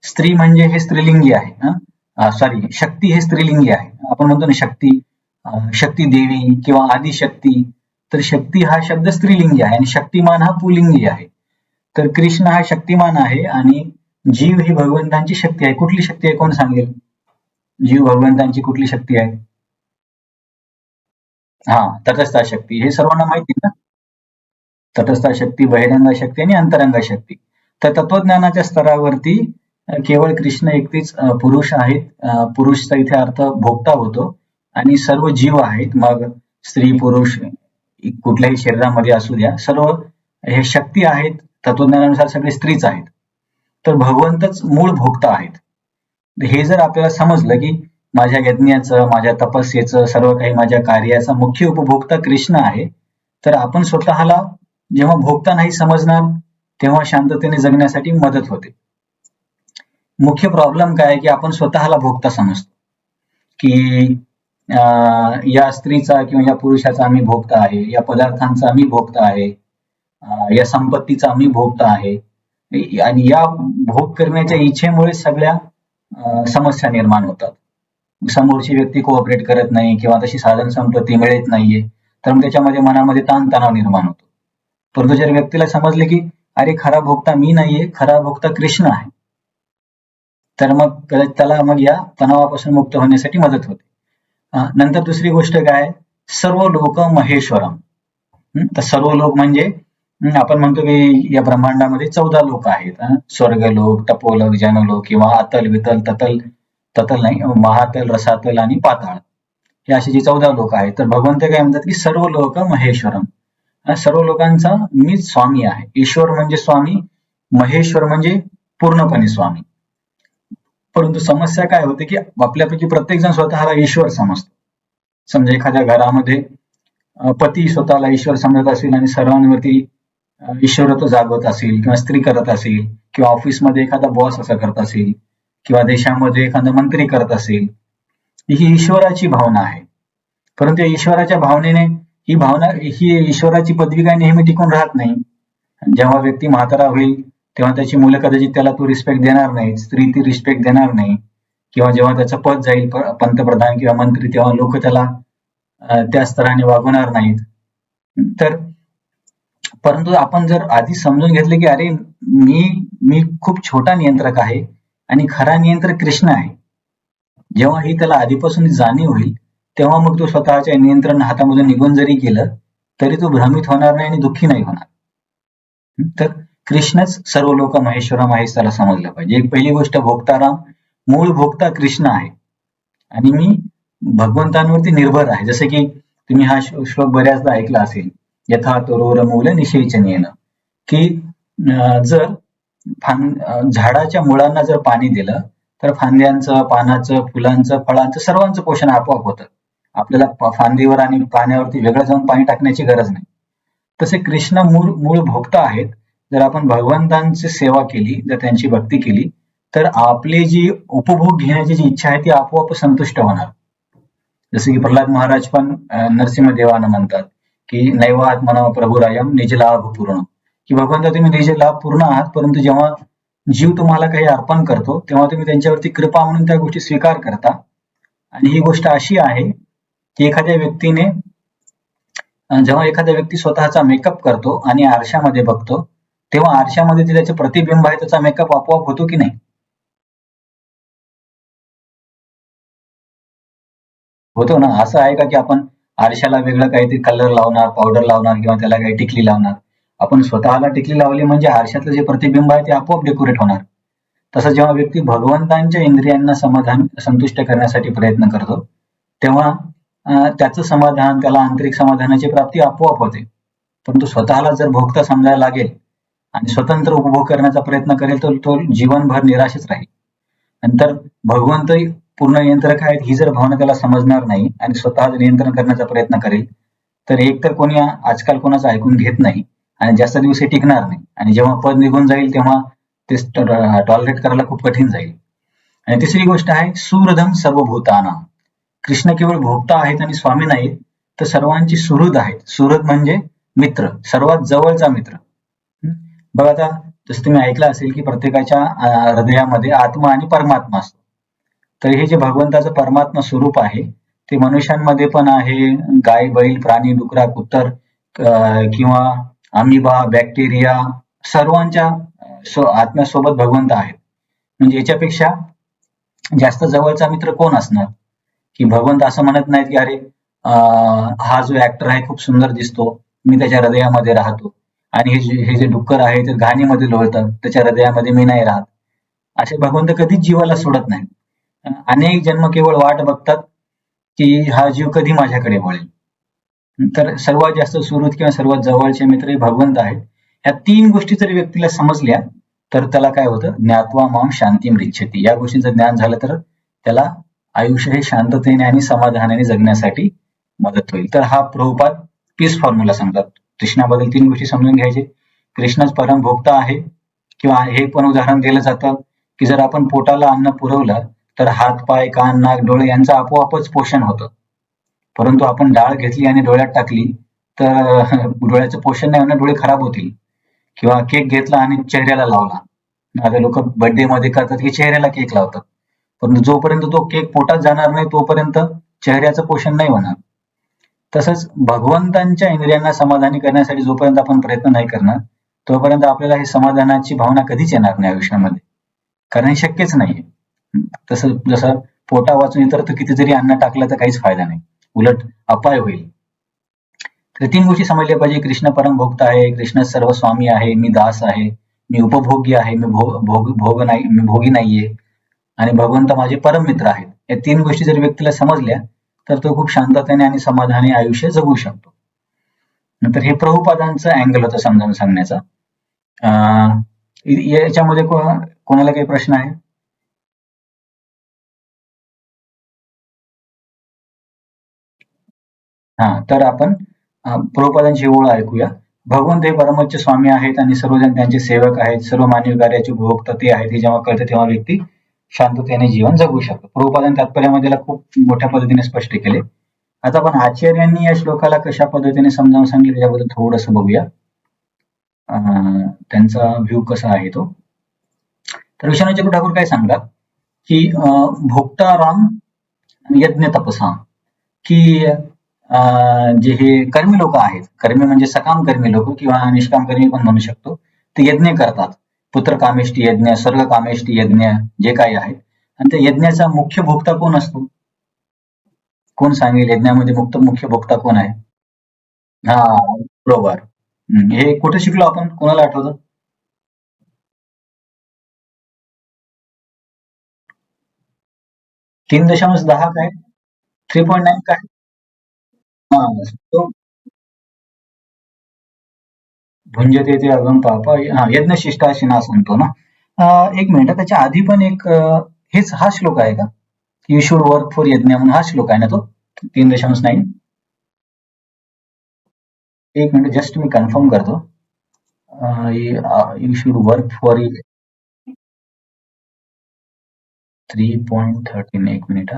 स्त्री म्हणजे हे स्त्रीलिंगी आहे. सॉरी, शक्ती हे स्त्रीलिंगी आहे. आपण म्हणतो ना शक्ती, शक्ती देवी किंवा आदिशक्ती. तर शक्ती हा शब्द स्त्रीलिंगी आहे आणि शक्तिमान हा पुल्लिंगी आहे. तर कृष्ण हा शक्तिमान आहे आणि जीव ही भगवंतांची शक्ती आहे. कुठली शक्ती आहे कोण सांगेल? जीव भगवंतांची कुठली शक्ती आहे? तटस्थ शक्ती, हे सर्वांना माहिती आहे ना. तटस्थ शक्ती, बहिरंग शक्ती आणि अंतरंग शक्ती. तर तत्वज्ञानाच्या स्तरावरती केवळ कृष्ण एकटीच पुरुष आहेत. पुरुषचा इथे अर्थ भोक्ता होतो आणि सर्व जीव आहेत. मग स्त्री पुरुष कुठल्याही शरीरामध्ये असू द्या, सर्व हे शक्ती आहेत. तत्वज्ञानानुसार सगळे स्त्रीच आहेत. तर भगवंतच मूळ भोक्ता आहेत. हे जर आपल्याला समजलं की माझ्या यज्ञाचं, माझ्या तपस्येचं, सर्व काही माझ्या कार्याचा मुख्य उपभोक्ता कृष्ण आहे, तर आपण स्वतःला जेव्हा भोक्ता नाही समजणार तेव्हा शांततेने जगण्यासाठी मदत होते. मुख्य प्रॉब्लेम काय आहे की आपण स्वतःला भोक्ता समजतो की या स्त्रीचा किंवा या पुरुषाचा आम्ही भोक्ता आहे, या पदार्थांचा आम्ही भोक्ता आहे, या संपत्तीचा आम्ही भोक्ता आहे. आणि या भोग करण्याच्या इच्छेमुळे सगळ्या समस्या निर्माण होतात. समोरची व्यक्ती कोऑपरेट करत नाही किंवा तशी साधन संपत्ती मिळत नाहीये, तर मग त्याच्यामध्ये मनामध्ये ताणतणाव निर्माण होतो. परंतु जर व्यक्तीला समजले की अरे खरा भोक्ता मी नाहीये, खरा भोक्ता कृष्ण आहे, तर मग त्याला मग या तणावापासून मुक्त होण्यासाठी मदत होते. नंतर दुसरी गोष्ट काय? सर्व लोक महेश्वरम. तर सर्व लोक म्हणजे आपण म्हणतो की या ब्रह्मांडामध्ये 14 लोक आहेत. स्वर्गलोक, तपोलोक, जनलोक किंवा अतल, वितल, ततल, ततल नाही, महातल, रसातल आणि पाताळ, हे अशी जी 14 लोक आहेत. तर भगवंत काय म्हणतात की सर्व लोक महेश्वरम, सर्व लोकांचा मीच स्वामी आहे. ईश्वर म्हणजे स्वामी, महेश्वर म्हणजे पूर्णपणे स्वामी. परंतु समस्या काय होते की आपल्यापैकी प्रत्येक जण स्वतःला ईश्वर समजतो. समजा एखाद्या घरामध्ये पती स्वतःला ईश्वर समजत असेल आणि सर्वांवरती ईश्वरत्व जागवत असेल किंवा स्त्री करत असेल किंवा ऑफिसमध्ये एखादा बॉस असं करत असेल किंवा देशामध्ये एखादा मंत्री करत असेल, ही ईश्वराची भावना आहे. परंतु ईश्वराच्या भावनेने ही ईश्वराची पदवी काय नेहमी टिकून राहत नाही. जेव्हा व्यक्ती म्हातारा होईल तेव्हा त्याची मुलं कदाचित त्याला तो रिस्पेक्ट देणार नाही, स्त्री ती रिस्पेक्ट देणार नाही, किंवा जेव्हा त्याचं पद जाईल पंतप्रधान किंवा मंत्री तेव्हा लोक त्याला त्या स्तराने वागवणार नाहीत. तर परंतु आपण जर आधी समजून घेतले की अरे मी खूप छोटा नियंत्रक आहे आणि खरा नियंत्रक कृष्ण आहे, जेव्हा ही त्याला आधीपासून जाणीव होईल तेव्हा मग तो स्वतःच्या नियंत्रण हातामधून निघून जरी गेलं तरी तो भ्रमित होणार नाही आणि दुःखी नाही होणार. तर कृष्णच सर्व लोक महेश्वरम आहे त्याला समजलं पाहिजे. एक पहिली गोष्ट, भोक्ताराम, मूळ भोक्ता कृष्ण आहे. आणि मी भगवंतांवरती निर्भर आहे. जसं की तुम्ही हा श्लोक बऱ्याचदा ऐकला असेल, यथा तरोर मूल निषेचनेन, की जर झाडाच्या मुळांना जर पाणी दिलं तर फांद्यांचं, पानाचं, फुलांचं, फळांचं सर्वांचं पोषण आपोआप होतं. आपल्याला फांदीवर आणि पाण्यावरती वेगळं जाऊन पाणी टाकण्याची गरज नाही. तसे कृष्ण मूळ मूळ भोक्ता आहेत. जर आपण भगवंतांची सेवा केली, जर त्यांची भक्ती केली, तर आपली जी उपभोग घेण्याची जी इच्छा आहे ती आपोआप संतुष्ट होणार. जसे की प्रल्हाद महाराज पण नरसिंहदेवानं म्हणतात की नैव आत्मना प्रभुरायम निज लाभ पूर्ण, की भगवंता तुम्ही निज लाभ पूर्ण आहात, परंतु जेव्हा जीव तुम्हाला काही अर्पण करतो तेव्हा तुम्ही त्यांच्यावरती कृपा म्हणून त्या गोष्टी स्वीकार करता. आणि ही गोष्ट अशी आहे की एखाद्या व्यक्तीने जेव्हा एखादा व्यक्ती स्वतःचा मेकअप करतो आणि आरशामध्ये बघतो, तेव्हा आरशामध्ये जे त्याचे प्रतिबिंब आहे त्याचा मेकअप आपोआप होतो की नाही? होतो ना. असं आहे का की आपण आरशाला वेगळं काहीतरी कलर लावणार, पावडर लावणार किंवा त्याला काही टिकली लावणार. आपण स्वतःला टिकली लावली म्हणजे आरशातलं जे प्रतिबिंब आहे ते आपोआप डेकोरेट होणार. तसं जेव्हा व्यक्ती भगवंतांच्या इंद्रियांना संतुष्ट करण्यासाठी प्रयत्न करतो, तेव्हा त्याचं समाधान, त्याला आंतरिक समाधानाची प्राप्ती आपोआप होते. परंतु स्वतःला जर भोगता समजायला लागेल आणि स्वतंत्र उपभोग करण्याचा प्रयत्न करेल तर तो जीवनभर निराशच राहील. नंतर भगवंत पूर्ण नियंत्रक आहेत ही जर भावना त्याला समजणार नाही आणि स्वतः नियंत्रण करण्याचा प्रयत्न करेल, तर एक तर कोणी आजकाल कोणाचं ऐकून घेत नाही आणि जास्त दिवस हे टिकणार नाही. आणि जेव्हा पद निघून जाईल तेव्हा ते टॉलरेट करायला खूप कठीण जाईल. आणि तिसरी गोष्ट आहे सुहृदम सर्वभूताना. कृष्ण केवळ भोक्ता आहेत आणि स्वामी नाहीत, तर सर्वांची सुहृद आहेत. सुहृद म्हणजे मित्र, सर्वात जवळचा मित्र. बघा आता जसं तुम्ही ऐकलं असेल की प्रत्येकाच्या हृदयामध्ये आत्मा आणि परमात्मा असतो. तर हे जे भगवंताचं परमात्मा स्वरूप आहे ते मनुष्यांमध्ये पण आहे, गाय, बैल, प्राणी, डुकरा, कुत्तर किंवा अमिबा, बॅक्टेरिया सर्वांच्या आत्म्यासोबत भगवंत आहेत. म्हणजे याच्यापेक्षा जास्त जवळचा मित्र कोण असणार? की भगवंत असं म्हणत नाहीत की अरे हा जो ऍक्टर आहे खूप सुंदर दिसतो, मी त्याच्या हृदयामध्ये राहतो. आणि हे जे डुक्कर आहे ते घाणीमध्ये लोळतं, त्याच्या हृदयामध्ये मी नाही राहत. असे भगवंत कधीच जीवाला सोडत नाहीत. अनेक जन्म केवळ वाट बघतात की हा जीव कधी माझ्याकडे वळेल. तर सर्वात जास्त सुहृद किंवा सर्वात जवळचे मित्र हे भगवंत आहेत. या 3 गोष्टी जर व्यक्तीला समजल्या तर त्याला काय होतं, ज्ञात्वा मां शांतीम रिच्छति. या गोष्टींचं ज्ञान झालं तर त्याला आयुष्य हे शांततेने आणि समाधानाने जगण्यासाठी मदत होईल. तर हा प्रभुपाद पीस फॉर्म्युला सांगतात. कृष्णाबद्दल 3 गोष्टी समजून घ्यायचे. कृष्णच परमभोक्ता आहे. किंवा हे पण उदाहरण दिलं जातं की जर आपण पोटाला अन्न पुरवलं तर हात, पाय, कान, नाक, डोळे यांचं आपोआपच पोषण होतं. परंतु आपण डाळ घेतली आणि डोळ्यात टाकली तर डोळ्याचं पोषण नाही होणार, डोळे खराब होतील. किंवा केक घेतला आणि चेहऱ्याला लावला. आता लोक बर्थडे मध्ये करतात की चेहऱ्याला केक लावतात. परंतु जोपर्यंत तो केक पोटात जाणार नाही तोपर्यंत चेहऱ्याचं पोषण नाही होणार. तसंच भगवंतांच्या इंद्रियांना समाधानी करण्यासाठी जोपर्यंत आपण प्रयत्न नाही करणार तोपर्यंत आपल्याला ही समाधानाची भावना कधीच येणार नाही आयुष्यामध्ये. कारण हे शक्यच नाहीये. तसं जसं पोटा वाचून इतर तर किती जरी अन्न टाकलं तर काहीच फायदा नाही, उलट अपाय होईल. तर 3 गोष्टी समजल्या पाहिजे. कृष्ण परमभोक्त आहे, कृष्ण सर्व स्वामी आहे, मी दास आहे, मी उपभोग्य आहे, मी भोग नाही, मी भोगी नाहीये आणि भगवंत माझे परम मित्र आहेत. या 3 गोष्टी जर व्यक्तीला समजल्या तर तो खूप शांततेने आणि समाधानी आयुष्य जगू शकतो. नंतर हे प्रभुपादांचं अँगल होतं समजावून सांगण्याचा. याच्यामध्ये कोणाला काही प्रश्न आहे? हा, तर आपण प्रभुपादांची ओळ ऐकूया. भगवंत हे परमोच्च स्वामी आहेत आणि सर्वजण त्यांचे सेवक आहेत. सर्व मानवी कार्याचे उपभोक्ता ते आहेत. हे जेव्हा कळतं तेव्हा व्यक्ती शांततेने जीवन जगू शकतो. प्रभुपादांनी तात्पर्यामध्ये खूप मोठ्या पद्धतीने स्पष्ट केले. आता आपण आचार्यांनी या श्लोकाला कशा पद्धतीने समजावून सांगितले त्याच्याबद्दल थोडंसं बघूया. त्यांचा व्ह्यू कसा आहे तो. तर विश्वनाथ ठाकूर काय सांगतात की भोक्ताराम यज्ञ तपसा, की जे हे कर्मी लोक आहेत, कर्मी म्हणजे सकाम कर्मी लोक किंवा निष्काम कर्मी पण म्हणू शकतो, ते यज्ञ करतात. पुत्र कामेष्टी यज्ञ, स्वर्ग कामेष्टी यज्ञ जे काही आहे. आणि त्या यज्ञाचा मुख्य भोक्ता कोण असतो? कोण सांगेल यज्ञामध्ये मुख्य भोक्ता कोण आहे? हा, बरोबर. हे कुठे शिकलो आपण, कोणाला आठवतं? 3.10 काय 3.9 काय हा तो भुंजते ते अगम पापा हा यज्ञशिष्टाशिना म्हणतो ना. एक मिनिट त्याच्या आधी पण एक हेच हा श्लोक आहे का? यू शुड वर्क फॉर यज्ञ म्हणून हा श्लोक आहे ना तो 3.9. एक मिनिट जस्ट मी कन्फर्म करतो. यू शुड वर्क फॉर 3.13 एक मिनिट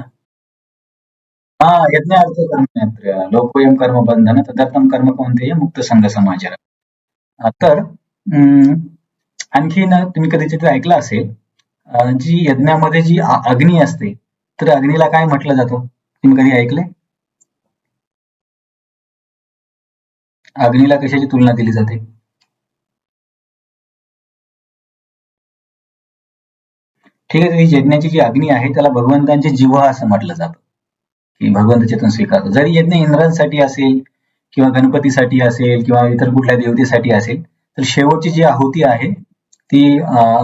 हा यज्ञ अर्थ कर्म लोकोयम कर्म बंधन तदर्थम कर्म कोणते मुक्त संघ समाचार. तर आणखीन तुम्ही कदाचित ऐकलं असेल जी यज्ञामध्ये जी अग्नी असते तर अग्नीला काय म्हटलं जातं तुम्ही कधी ऐकले? अग्नीला कशाची तुलना दिली जाते? ठीक आहे, ही यज्ञाची जी अग्नी आहे त्याला भगवंतांचे जिव्हा असं म्हटलं जातं की भगवंत चेतन स्वीकारतो. जरी यज्ञ इंद्रांसाठी असेल किंवा गणपतीसाठी असेल किंवा इतर कुठल्या देवतेसाठी असेल तर शेवटची जी आहुती आहे ती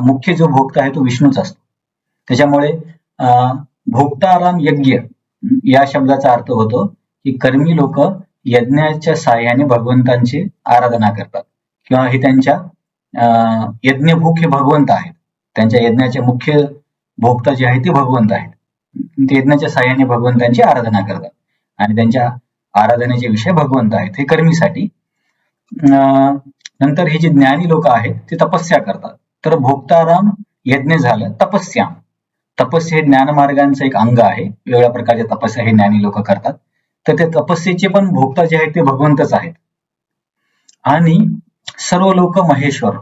मुख्य जो भोक्ता आहे तो विष्णूच असतो. त्याच्यामुळे भोक्ताराम यज्ञ या शब्दाचा अर्थ होतो की कर्मी लोक यज्ञाच्या साह्याने भगवंतांची आराधना करतात किंवा हे त्यांच्या यज्ञभूक हे भगवंत आहेत. त्यांच्या यज्ञाचे मुख्य भोक्ता जे आहे ते भगवंत आहेत. ते यज्ञाच्या साह्याने भगवंतांची आराधना करतात आणि त्यांच्या आराधनेचे विषय भगवंत आहेत. हे कर्मीसाठी. नंतर हे जे ज्ञानी लोक आहेत ते तपस्या करतात. तर भोक्ताराम यज्ञ झालं तपस्या. तपस्या हे ज्ञानमार्गांचं एक अंग आहे. वेगवेगळ्या प्रकारच्या तपस्या हे ज्ञानी लोक करतात. तर ते तपस्येचे पण भोक्ता जे आहेत ते भगवंतच आहेत. आणि सर्व लोक महेश्वर,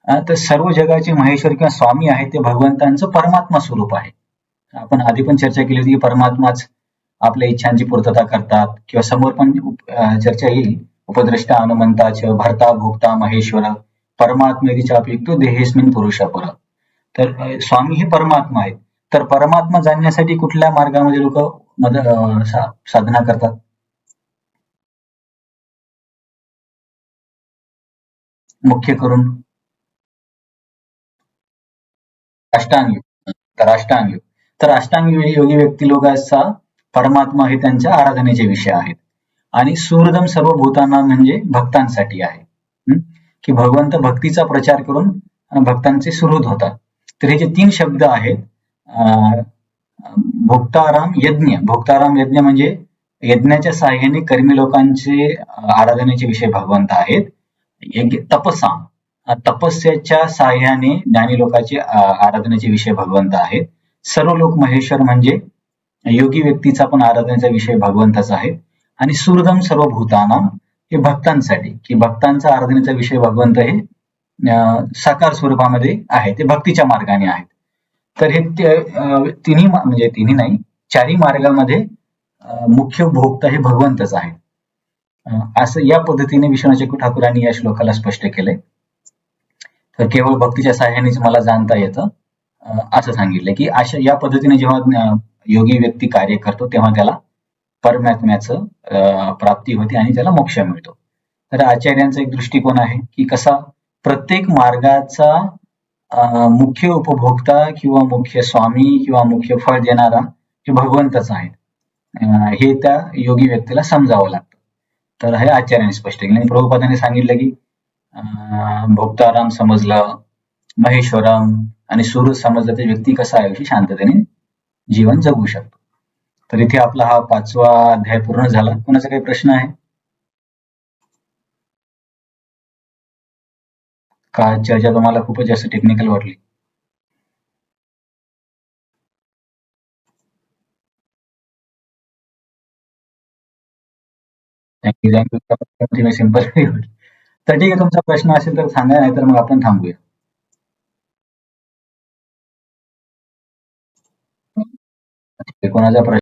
तर सर्व जगाचे महेश्वर किंवा स्वामी आहेत ते भगवंतांचं परमात्मा स्वरूप आहे. आपण आधी पण चर्चा केली होती की परमात्माच आपल्या इच्छांची पूर्तता करतात किंवा समोर पण चर्चा येईल. उपद्रष्टा हनुमंताच भरता भोक्ता महेश्वर परमात्मेची चापितो देहेस्मिन पुरुष पर. तर स्वामी हे परमात्मा आहेत. तर परमात्मा जाणण्यासाठी कुठल्या मार्गामध्ये लोक साधना करतात? मुख्य करून अष्टांग योग. तर अष्टांग योग. तर अष्टांग योगी व्यक्ती लोकांचा परमात्मा हे त्यांच्या आराधनेचे विषय आहेत. आणि सुहृदम सर्व भूतांना म्हणजे भक्तांसाठी आहे. की भगवंत भक्तीचा प्रचार करून भक्तांचे सुहृद होतात. तर हे जे 3 शब्द आहेत भोक्ताराम यज्ञ. भोक्ताराम यज्ञ म्हणजे यज्ञाच्या साह्याने कर्मी लोकांचे आराधनेचे विषय भगवंत आहेत. तपसा तपस्याच्या साह्याने ज्ञानी लोकांचे आराधनेचे विषय भगवंत आहेत. सर्व लोक महेश्वर म्हणजे योगी व्यक्तीचा पण आराधनेचा विषय भगवंताचा आहे. आणि सुहृदम सर्व भूताना हे भक्तांसाठी की भक्तांचा आराधनेचा विषय भगवंत हे साकार स्वरूपामध्ये आहे. ते भक्तीच्या मार्गाने आहेत. तर हे तिन्ही म्हणजे तिन्ही नाही 4ही मार्गामध्ये मुख्य भोक्ता हे भगवंतच आहे. असं या पद्धतीने विश्वनाथ ठाकूरांनी या श्लोकाला स्पष्ट केलंय. तर केवळ भक्तीच्या साह्यानेच मला जाणता येतं असं सांगितलं की अशा या पद्धतीने जेव्हा योगी व्यक्ती कार्य करतो तेव्हा त्याला परमात्म्याचं प्राप्ती होते आणि त्याला मोक्ष मिळतो. तर आचार्यांचा एक दृष्टिकोन आहे की कसा प्रत्येक मार्गाचा मुख्य उपभोक्ता किंवा मुख्य स्वामी किंवा मुख्य फळ देणारा हे भगवंतच आहे. हे त्या योगी व्यक्तीला समजावं लागतं. तर हे आचार्यांनी स्पष्ट केलं. आणि प्रभुपादांनी सांगितलं की भोक्ताराम समजलं, महेश्वरम आणि सुहृद समजलं तर व्यक्ती कसा आयुष्य शांततेने जीवन जगू शकतो. तर इथे आपला हा 5वा अध्याय पूर्ण झाला. कोणाचा काही प्रश्न आहे का? चर्चा तुम्हाला खूपच जास्त टेक्निकल वाटली? Thank you simple. तर ठीक आहे, तुमचा प्रश्न असेल तर सांगा, नाही तर मग आपण थांबूया. कोणाचा प्रश्न